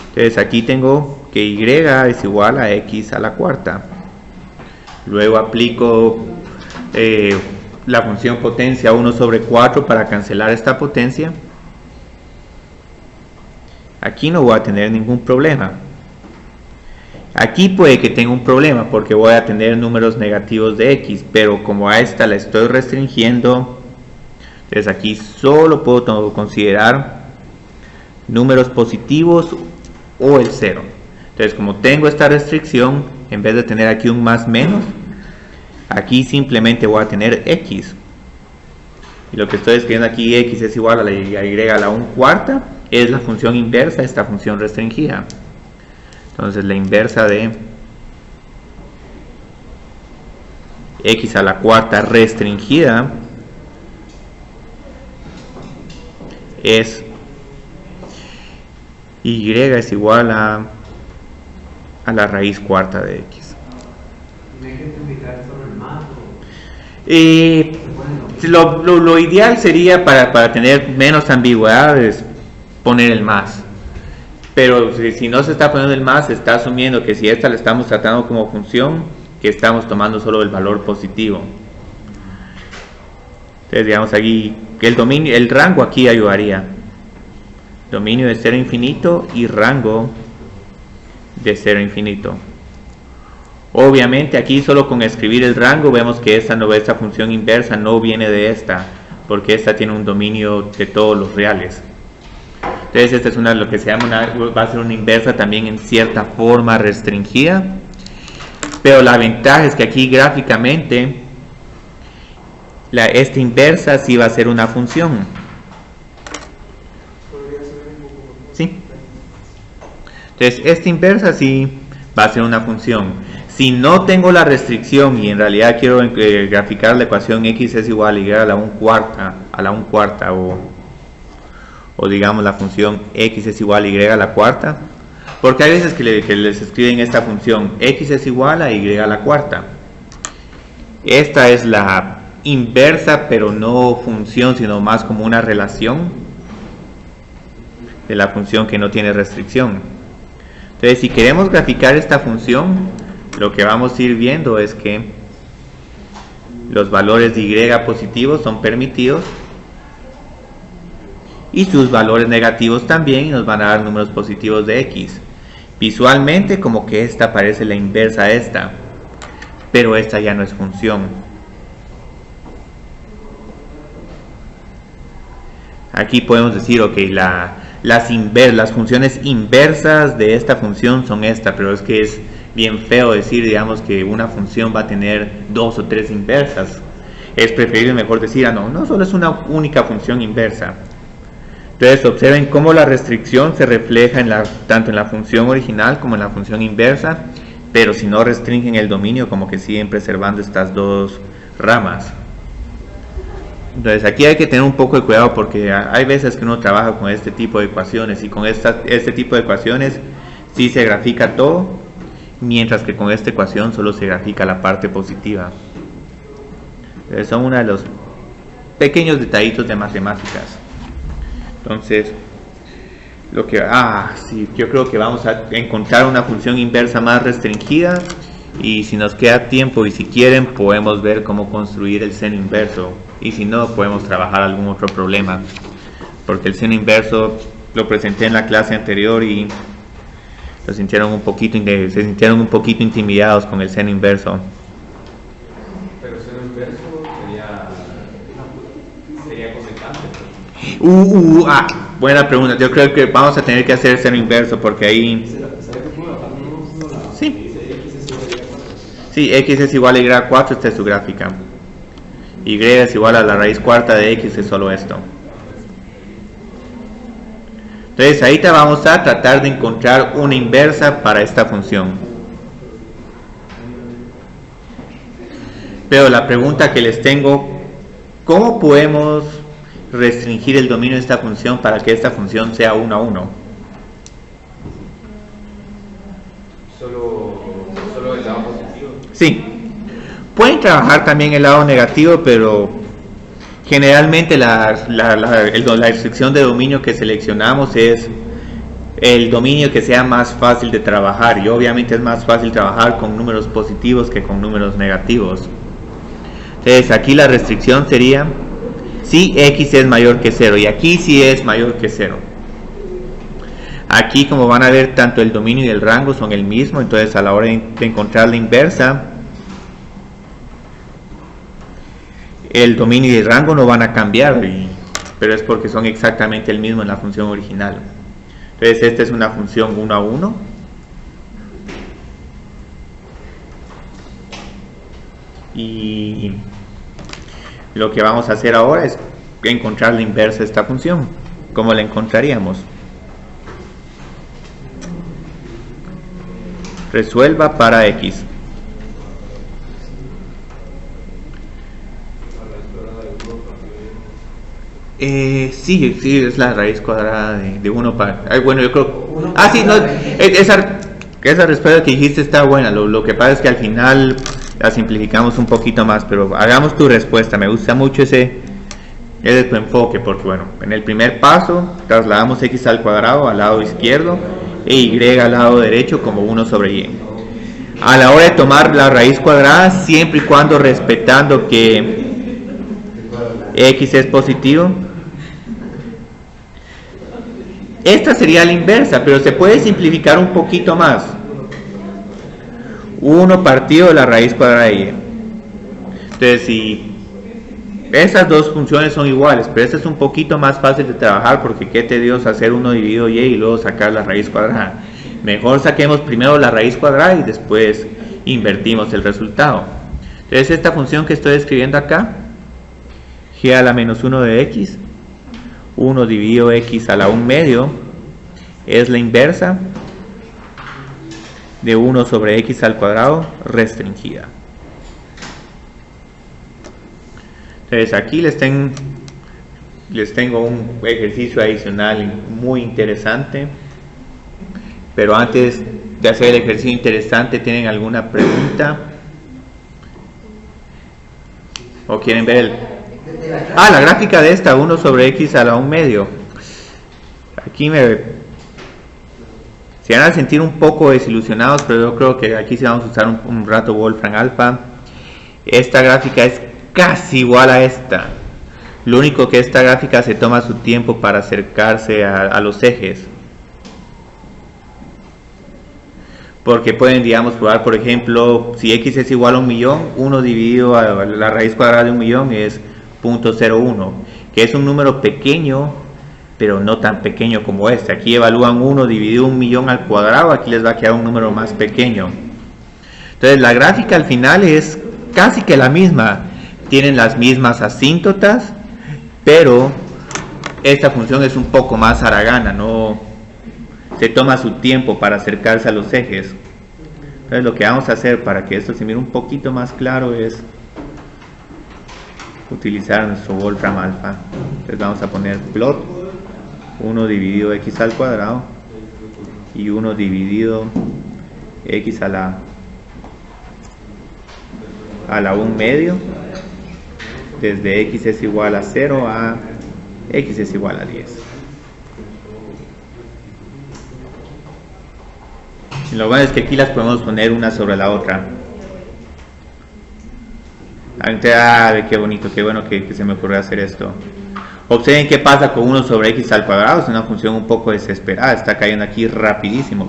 Entonces aquí tengo que y es igual a x a la cuarta. Luego aplico la función potencia 1 sobre 4 para cancelar esta potencia. Aquí no voy a tener ningún problema. Aquí puede que tenga un problema porque voy a tener números negativos de x, pero como a esta la estoy restringiendo, entonces aquí solo puedo considerar números positivos o el 0. Entonces como tengo esta restricción, en vez de tener aquí un más menos, aquí simplemente voy a tener x. Y lo que estoy escribiendo aquí, x es igual a la y a la 1/4, es la función inversa de esta función restringida. Entonces la inversa de x a la cuarta restringida es y es igual a la raíz cuarta de x. Lo ideal sería para tener menos ambigüedades poner el más, pero si no se está poniendo el más, se está asumiendo que si esta la estamos tratando como función, que estamos tomando solo el valor positivo. Entonces digamos aquí que el rango aquí ayudaría, dominio de 0 a infinito y rango de 0 a infinito. Obviamente aquí solo con escribir el rango vemos que esta función inversa no viene de esta, porque esta tiene un dominio de todos los reales. Entonces esta es lo que se llama va a ser una inversa también en cierta forma restringida, pero la ventaja es que aquí gráficamente esta inversa sí va a ser una función. ¿Sí? Entonces esta inversa sí va a ser una función. Si no tengo la restricción y en realidad quiero graficar la ecuación x es igual a y a la 1/4 o digamos la función x es igual a y a la cuarta, porque hay veces que les escriben esta función x es igual a y a la cuarta. Esta es la inversa, pero no función, sino más como una relación de la función que no tiene restricción. Entonces si queremos graficar esta función, lo que vamos a ir viendo es que los valores de y positivos son permitidos y sus valores negativos también, y nos van a dar números positivos de x. Visualmente como que esta parece la inversa a esta, pero esta ya no es función. Aquí podemos decir, ok, las funciones inversas de esta función son esta, pero es que es bien feo decir, digamos, que una función va a tener 2 o 3 inversas. Es preferible mejor decir, no solo es una única función inversa. Entonces observen cómo la restricción se refleja tanto en la función original como en la función inversa, pero si no restringen el dominio, como que siguen preservando estas dos ramas. Entonces aquí hay que tener un poco de cuidado porque hay veces que uno trabaja con este tipo de ecuaciones y con este tipo de ecuaciones sí se grafica todo, mientras que con esta ecuación solo se grafica la parte positiva. Entonces son uno de los pequeños detallitos de matemáticas. Entonces yo creo que vamos a encontrar una función inversa más restringida, y si nos queda tiempo y si quieren podemos ver cómo construir el seno inverso, y si no podemos trabajar algún otro problema, porque el seno inverso lo presenté en la clase anterior y se sintieron un poquito intimidados con el seno inverso. Pero seno inverso sería cosecante. Buena pregunta. Yo creo que vamos a tener que hacer seno inverso porque ahí Sí. Sí, x es igual a y a 4, esta es su gráfica. Y es igual a la raíz cuarta de x, es solo esto. Entonces ahorita vamos a tratar de encontrar una inversa para esta función. Pero la pregunta que les tengo, ¿cómo podemos restringir el dominio de esta función para que esta función sea 1 a 1? Solo el lado positivo. Sí. Pueden trabajar también el lado negativo, pero generalmente la restricción de dominio que seleccionamos es el dominio que sea más fácil de trabajar, y obviamente es más fácil trabajar con números positivos que con números negativos. Entonces aquí la restricción sería si x es mayor que 0, y aquí sí es mayor que 0. Aquí, como van a ver, tanto el dominio y el rango son el mismo, entonces a la hora de encontrar la inversa, el dominio y el rango no van a cambiar, pero es porque son exactamente el mismo en la función original. Entonces esta es una función 1 a 1. Y lo que vamos a hacer ahora es encontrar la inversa de esta función. ¿Cómo la encontraríamos? Resuelva para x. Sí, es la raíz cuadrada de 1 para... bueno, yo creo... sí, no, esa respuesta que dijiste está buena. Lo que pasa es que al final la simplificamos un poquito más, pero hagamos tu respuesta. Me gusta mucho ese tu enfoque, porque bueno, en el primer paso trasladamos x al cuadrado al lado izquierdo e y al lado derecho como 1 sobre y. A la hora de tomar la raíz cuadrada, siempre y cuando respetando que x es positivo, esta sería la inversa, pero se puede simplificar un poquito más. 1 partido de la raíz cuadrada de y. Entonces, si esas dos funciones son iguales, pero esta es un poquito más fácil de trabajar, porque qué tedioso hacer 1 dividido y luego sacar la raíz cuadrada. Mejor saquemos primero la raíz cuadrada y después invertimos el resultado. Entonces esta función que estoy escribiendo acá, g a la menos 1 de x, 1 dividido x a la 1 medio, es la inversa de 1 sobre x al cuadrado restringida. Entonces aquí les tengo un ejercicio adicional muy interesante, pero antes de hacer el ejercicio interesante, ¿tienen alguna pregunta? ¿O quieren ver la gráfica de esta, 1 sobre x a la 1 medio? Aquí se van a sentir un poco desilusionados, pero yo creo que aquí sí vamos a usar un rato Wolfram alfa. Esta gráfica es casi igual a esta. Lo único que esta gráfica se toma su tiempo para acercarse a los ejes. Porque pueden, digamos, probar, por ejemplo, si x es igual a 1.000.000, 1 dividido a la raíz cuadrada de 1.000.000 es 0.01, que es un número pequeño, pero no tan pequeño como este. Aquí evalúan 1 dividido 1.000.000 al cuadrado, aquí les va a quedar un número más pequeño. Entonces la gráfica al final es casi que la misma, tienen las mismas asíntotas, pero esta función es un poco más haragana, no se toma su tiempo para acercarse a los ejes. Entonces lo que vamos a hacer para que esto se mire un poquito más claro es utilizar nuestro Wolfram alfa. Entonces vamos a poner plot 1 dividido x al cuadrado y 1 dividido x a la 1 medio, desde x es igual a 0 a x es igual a 10. Y lo bueno es que aquí las podemos poner una sobre la otra. Qué bonito, qué bueno que se me ocurrió hacer esto. Observen qué pasa con 1 sobre x al cuadrado. Es una función un poco desesperada, está cayendo aquí rapidísimo.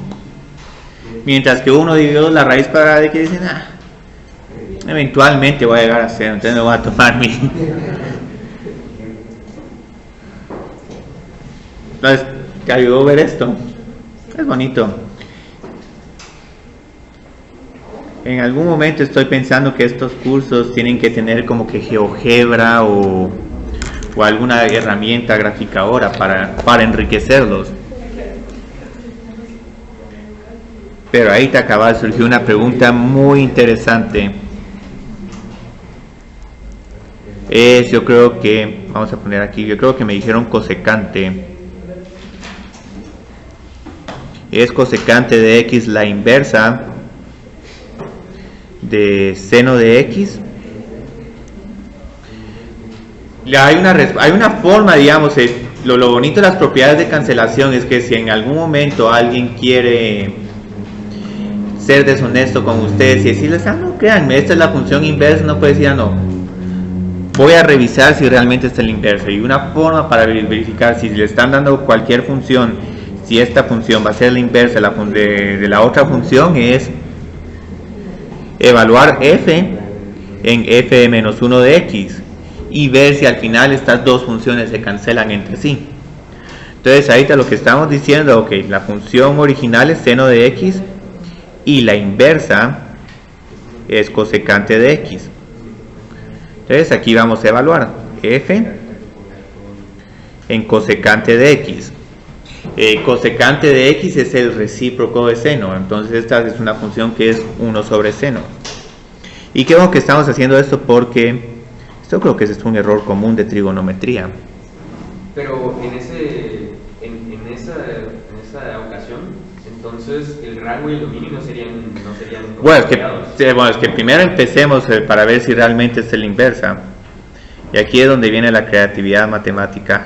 Mientras que 1 dividido la raíz cuadrada de x, dicen, eventualmente voy a llegar a 0, entonces me voy a tomar mi... Entonces, ¿te ayudó a ver esto? Es bonito. En algún momento estoy pensando que estos cursos tienen que tener como que GeoGebra o alguna herramienta graficadora para enriquecerlos. Pero ahí te acaba de surgir una pregunta muy interesante. Yo creo que, vamos a poner aquí, yo creo que me dijeron cosecante. Es cosecante de x la inversa de seno de x. Hay una forma, digamos, lo bonito de las propiedades de cancelación es que si en algún momento alguien quiere ser deshonesto con ustedes y decirles, no, créanme, esta es la función inversa, no puede decir, no, voy a revisar si realmente está la inversa. Y una forma para verificar si le están dando cualquier función, si esta función va a ser la inversa de la otra función, es evaluar f en f menos 1 de x y ver si al final estas dos funciones se cancelan entre sí. Entonces ahorita lo que estamos diciendo, ok, la función original es seno de x y la inversa es cosecante de x. Entonces aquí vamos a evaluar f en cosecante de x. Cosecante de x es el recíproco de seno, entonces esta es una función que es 1 sobre seno. Y qué bueno que estamos haciendo esto porque esto creo que es un error común de trigonometría. Pero en esa ocasión, entonces el rango y el dominio no serían bueno, es que primero empecemos para ver si realmente es la inversa. Y aquí es donde viene la creatividad matemática.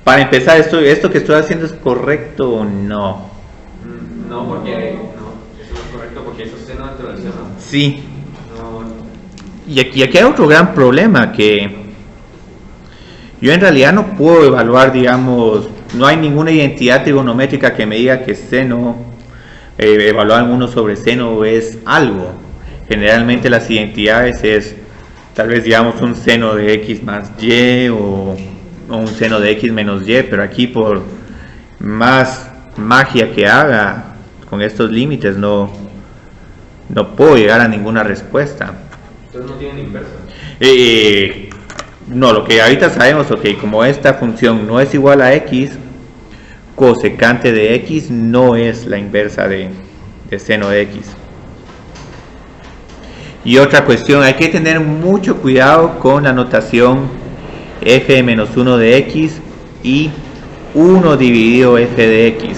Para empezar, ¿esto que estoy haciendo es correcto o no? No, porque no, eso no es correcto porque eso es seno dentro del seno. Sí. No. Y aquí hay otro gran problema, que yo en realidad no puedo evaluar, digamos, no hay ninguna identidad trigonométrica que me diga que seno, evaluar 1 sobre seno es algo. Generalmente las identidades es tal vez, digamos, un seno de x más y o un seno de x menos y, pero aquí por más magia que haga con estos límites no puedo llegar a ninguna respuesta. Entonces no tienen inversa. No, lo que ahorita sabemos, ok, como esta función no es igual a x, cosecante de x no es la inversa de seno de x. Y otra cuestión, hay que tener mucho cuidado con la notación f menos 1 de x y 1 dividido f de x.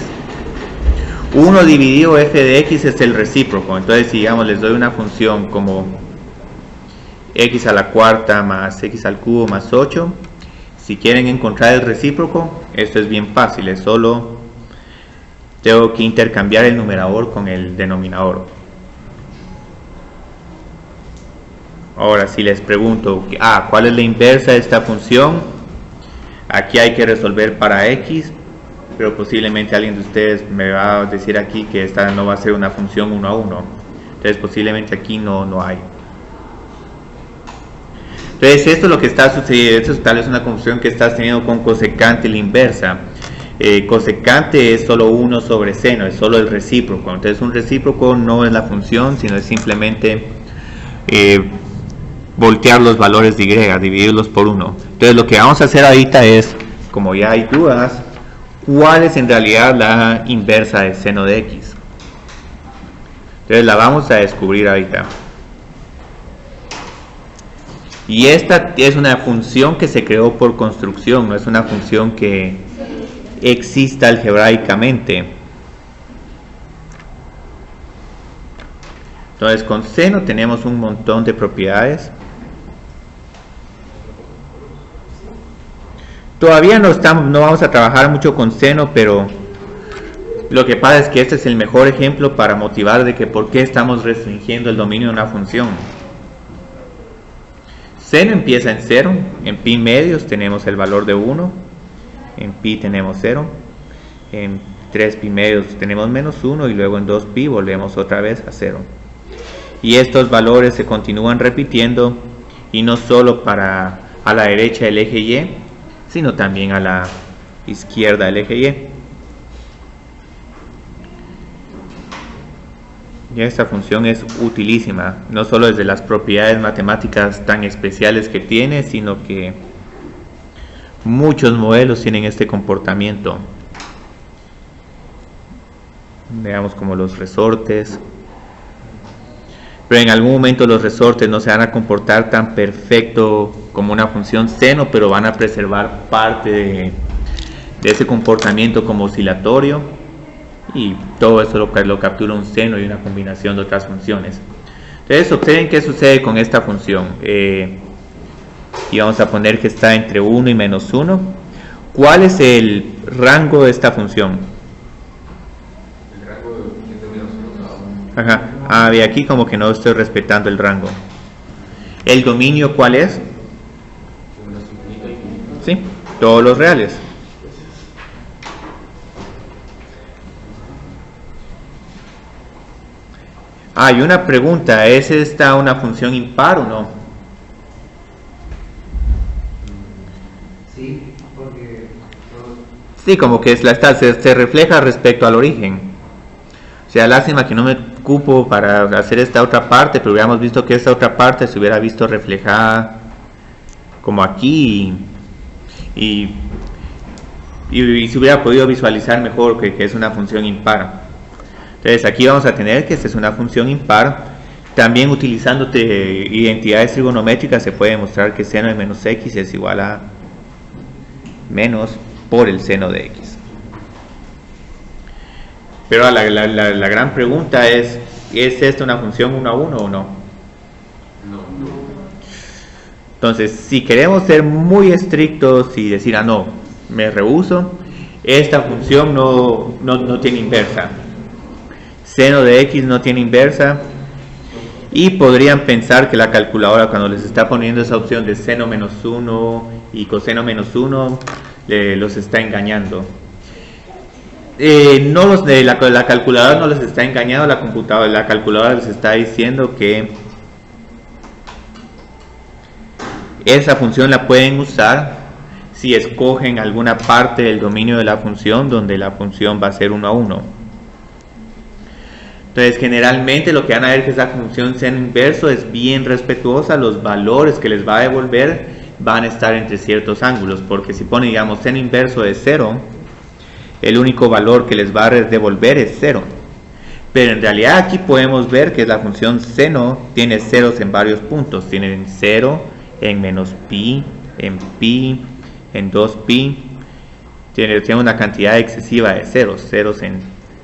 1 dividido f de x es el recíproco. Entonces, si digamos les doy una función como x a la cuarta más x al cubo más 8, si quieren encontrar el recíproco, esto es bien fácil, es solo tengo que intercambiar el numerador con el denominador. Ahora, si les pregunto, ¿cuál es la inversa de esta función? Aquí hay que resolver para x, pero posiblemente alguien de ustedes me va a decir aquí que esta no va a ser una función 1 a 1. Entonces, posiblemente aquí no hay. Entonces, esto es lo que está sucediendo. Esto es tal vez una confusión que estás teniendo con cosecante y la inversa. Cosecante es solo 1 sobre seno, es solo el recíproco. Entonces, un recíproco no es la función, sino es simplemente voltear los valores de y, dividirlos por 1. Entonces lo que vamos a hacer ahorita es, como ya hay dudas, ¿cuál es en realidad la inversa de seno de x? Entonces la vamos a descubrir ahorita. Y esta es una función que se creó por construcción, no es una función que exista algebraicamente. Entonces con seno tenemos un montón de propiedades. Todavía no vamos a trabajar mucho con seno, pero lo que pasa es que este es el mejor ejemplo para motivar de que por qué estamos restringiendo el dominio de una función. Seno empieza en 0, en pi medios tenemos el valor de 1, en pi tenemos 0, en 3 pi medios tenemos menos 1 y luego en 2 pi volvemos otra vez a 0. Y estos valores se continúan repitiendo, y no solo para a la derecha del eje y, sino también a la izquierda del eje Y. Y esta función es utilísima, no solo desde las propiedades matemáticas tan especiales que tiene, sino que muchos modelos tienen este comportamiento. Veamos como los resortes. Pero en algún momento los resortes no se van a comportar tan perfecto como una función seno, pero van a preservar parte de ese comportamiento como oscilatorio. Y todo eso lo captura un seno y una combinación de otras funciones. Entonces observen qué sucede con esta función. Y vamos a poner que está entre 1 y menos 1. ¿Cuál es el rango de esta función? El rango entre menos 1 a 1. Ajá. Ah, ve aquí como que no estoy respetando el rango. ¿El dominio cuál es? Sí, todos los reales. Hay una pregunta, ¿es esta una función impar o no? Sí, porque... Sí, como que se refleja respecto al origen. O sea, lástima que no me ocupo para hacer esta otra parte, pero hubiéramos visto que esta otra parte se hubiera visto reflejada como aquí y se hubiera podido visualizar mejor que es una función impar. Entonces aquí vamos a tener que esta es una función impar. También utilizando identidades trigonométricas se puede demostrar que seno de menos x es igual a menos por el seno de x. Pero la gran pregunta ¿es esta una función 1 a 1 o no? No. Entonces, si queremos ser muy estrictos y decir, no, me rehúso, esta función no tiene inversa. Seno de x no tiene inversa. Y podrían pensar que la calculadora, cuando les está poniendo esa opción de seno menos 1 y coseno menos 1, los está engañando. La calculadora no les está engañando, la calculadora les está diciendo que esa función la pueden usar si escogen alguna parte del dominio de la función donde la función va a ser 1 a 1. Entonces generalmente lo que van a ver que esa función seno inverso es bien respetuosa, los valores que les va a devolver van a estar entre ciertos ángulos, porque si pone digamos seno inverso de 0, el único valor que les va a devolver es 0. Pero en realidad aquí podemos ver que la función seno tiene ceros en varios puntos. Tiene 0 en menos pi, en 2pi. Tiene una cantidad excesiva de ceros. Ceros en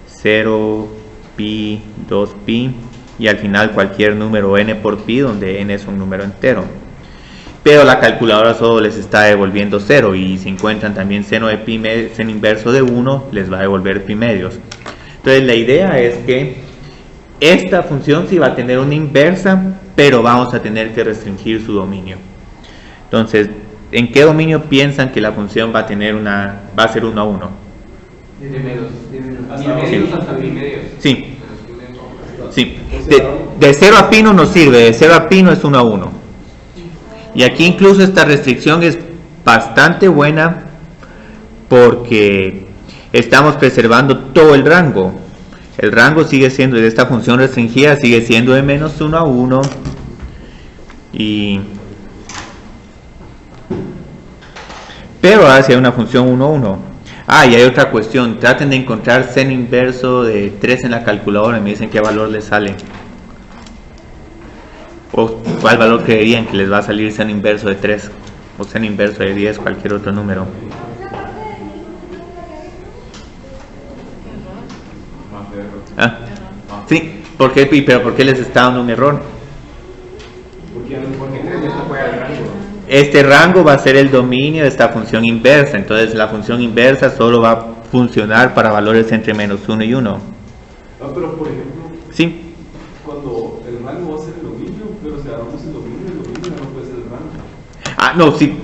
0, pi, 2pi. Y al final cualquier número n por pi, donde n es un número entero. Pero la calculadora solo les está devolviendo 0, y si encuentran también seno de pi, seno inverso de 1, les va a devolver pi medios. Entonces la idea es que esta función sí va a tener una inversa, pero vamos a tener que restringir su dominio. Entonces, ¿en qué dominio piensan que la función va a tener va a ser 1 a 1? De medios hasta pi medios. Sí. Sí. De 0 a pi no nos sirve, de 0 a pi no es 1 a 1. Y aquí incluso esta restricción es bastante buena porque estamos preservando todo el rango. El rango sigue siendo, de esta función restringida, sigue siendo de menos 1 a 1. Pero ahora sí hay una función 1 a 1. Y hay otra cuestión. Traten de encontrar seno inverso de 3 en la calculadora y me dicen qué valor les sale. O cuál valor creerían que les va a salir seno inverso de 3 o seno inverso de 10, cualquier otro número. Sí, ¿por qué? Pero ¿por qué les está dando un error? Porque esto fue al rango. Este rango va a ser el dominio de esta función inversa, entonces la función inversa solo va a funcionar para valores entre menos 1 y 1. Pero por ejemplo, Sí. cuando el rango va a ser el dominio, pero si agarramos el dominio no puede ser el rango. No, sí.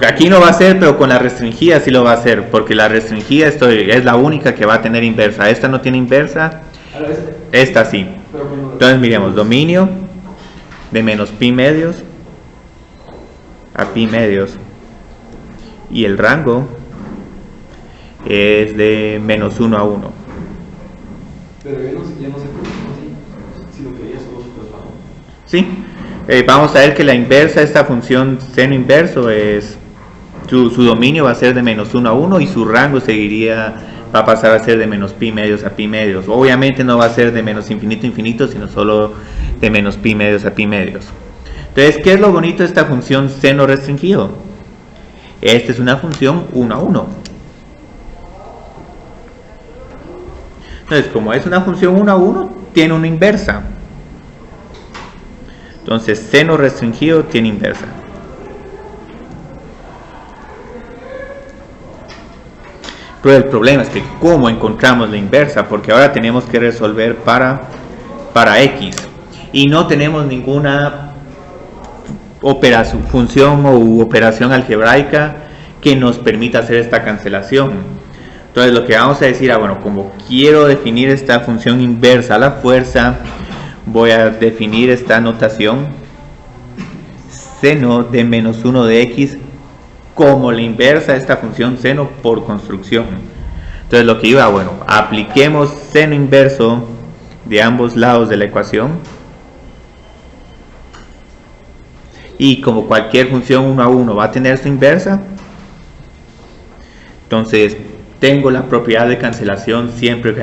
Aquí no va a ser, pero con la restringida sí lo va a hacer, porque la restringida es la única que va a tener inversa. Esta no tiene inversa, esta sí. Entonces miremos, dominio de menos pi medios a pi medios. y el rango es de menos 1 a 1. Pero ya no sé por qué, sino que ya solo su traslado. Sí, vamos a ver que la inversa de esta función seno inverso es su dominio va a ser de menos 1 a 1 y su rango va a pasar a ser de menos pi medios a pi medios. Obviamente no va a ser de menos infinito a infinito, sino solo de menos pi medios a pi medios. Entonces, ¿qué es lo bonito de esta función seno restringido? Esta es una función 1 a 1. Entonces, como es una función 1 a 1, tiene una inversa. Entonces, seno restringido tiene inversa. Pero el problema es que ¿cómo encontramos la inversa? Porque ahora tenemos que resolver para x y no tenemos ninguna función u operación algebraica que nos permita hacer esta cancelación. Entonces lo que vamos a decir, bueno, como quiero definir esta función inversa a la fuerza, voy a definir esta notación seno de menos 1 de x como la inversa de esta función seno por construcción. Entonces lo que iba, bueno, apliquemos seno inverso de ambos lados de la ecuación y como cualquier función 1 a 1 va a tener su inversa, entonces tengo la propiedad de cancelación siempre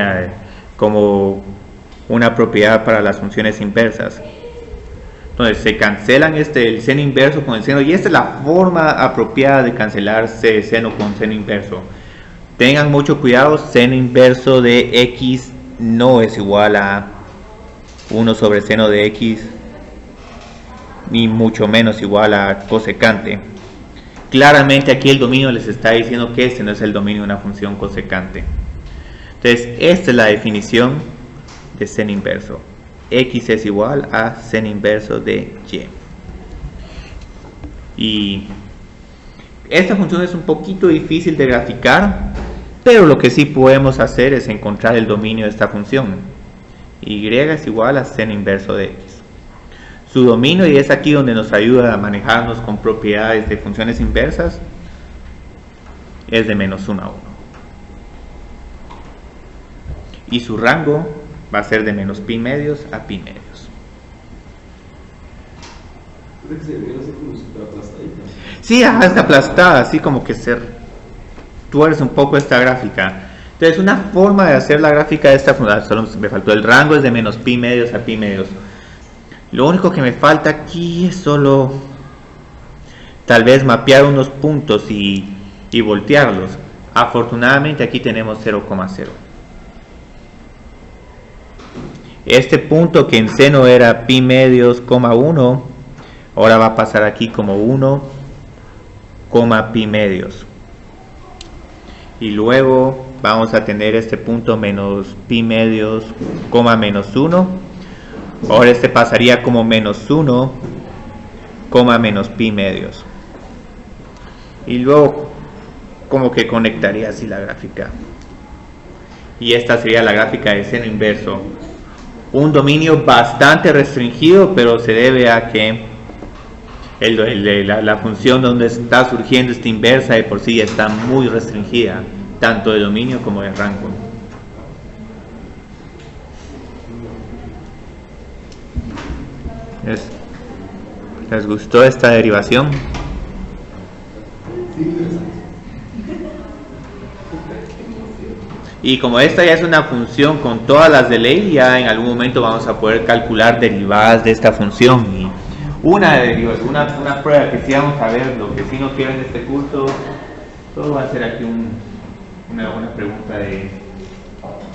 como una propiedad para las funciones inversas. Entonces se cancelan el seno inverso con el seno y esta es la forma apropiada de cancelar seno con seno inverso. Tengan mucho cuidado, seno inverso de x no es igual a 1 sobre seno de x ni mucho menos igual a cosecante. Claramente aquí el dominio les está diciendo que este no es el dominio de una función cosecante. Entonces esta es la definición de seno inverso. X es igual a seno inverso de y. Y esta función es un poquito difícil de graficar, pero lo que sí podemos hacer es encontrar el dominio de esta función. Y es igual a seno inverso de x. Su dominio, y es aquí donde nos ayuda a manejarnos con propiedades de funciones inversas, es de menos 1 a 1. Y su rango va a ser de menos pi medios a pi medios. Creo que se debería hacer como super aplastadita. Sí, está aplastada, así como que se tuerce un poco esta gráfica. Entonces una forma de hacer la gráfica de esta función, solo me faltó el rango, es de menos pi medios a pi medios. Lo único que me falta aquí es solo tal vez mapear unos puntos y voltearlos. Afortunadamente aquí tenemos 0,0. Este punto que en seno era pi medios, 1, ahora va a pasar aquí como 1, pi medios. Y luego vamos a tener este punto menos pi medios, menos 1. Ahora este pasaría como menos 1, menos pi medios. Y luego como que conectaría así la gráfica. Y esta sería la gráfica de seno inverso. Un dominio bastante restringido, pero se debe a que la función donde está surgiendo esta inversa de por sí está muy restringida, tanto de dominio como de rango. ¿Les gustó esta derivación? Y como esta ya es una función con todas las de ley, ya en algún momento vamos a poder calcular derivadas de esta función. Y una prueba que sí vamos a ver, lo que sí no quiero en este curso, solo va a ser aquí una pregunta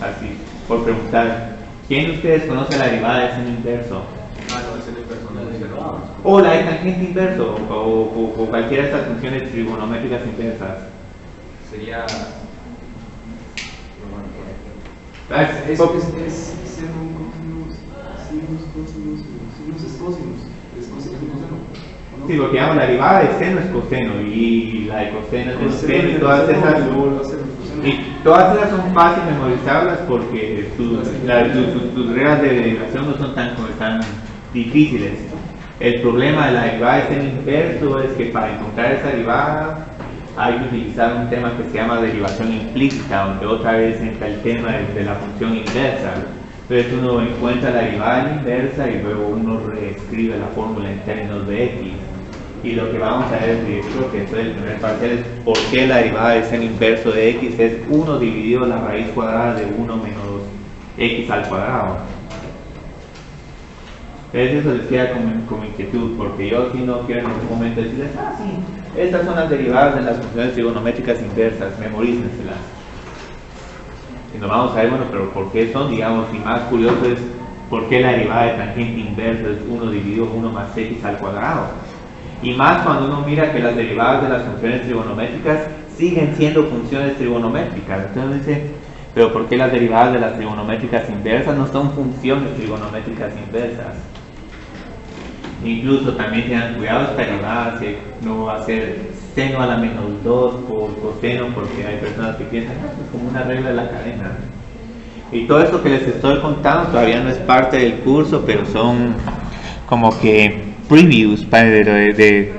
así, por preguntar. ¿Quién de ustedes conoce la derivada de seno inverso? No, es seno inverso, no es seno. O la de tangente inverso, o cualquiera de estas funciones trigonométricas inversas. Sería... Es seno, cosinus, sinus, cosinos, sinus es cosinus, es coseno. Sí, lo que llamo la derivada de seno es coseno y la de coseno es seno y todas esas. Y todas esas son fáciles memorizarlas porque tus reglas de derivación no son tan difíciles. El problema de la derivada de seno inverso es que para encontrar esa derivada hay que utilizar un tema que se llama derivación implícita, donde otra vez entra el tema de la función inversa. Entonces uno encuentra la derivada inversa y luego uno reescribe la fórmula en términos de x. Y lo que vamos a ver, yo creo que esto es el primer parcial, es por qué la derivada de seno inverso de x es 1 dividido la raíz cuadrada de 1 menos x al cuadrado. Entonces eso les queda como inquietud, porque yo si no quiero en algún momento decirles, sí, estas son las derivadas de las funciones trigonométricas inversas, memorícenselas. Y nos vamos a ver, bueno, pero ¿por qué son? Digamos, y más curioso es por qué la derivada de tangente inversa es 1 dividido 1 más x al cuadrado. Y más cuando uno mira que las derivadas de las funciones trigonométricas siguen siendo funciones trigonométricas. Entonces dice, pero ¿por qué las derivadas de las trigonométricas inversas no son funciones trigonométricas inversas? Incluso también tengan cuidado esta derivada, no va a ser seno a la menos 2 por coseno, porque hay personas que piensan es como una regla de la cadena. Y todo esto que les estoy contando todavía no es parte del curso, pero son como que previews de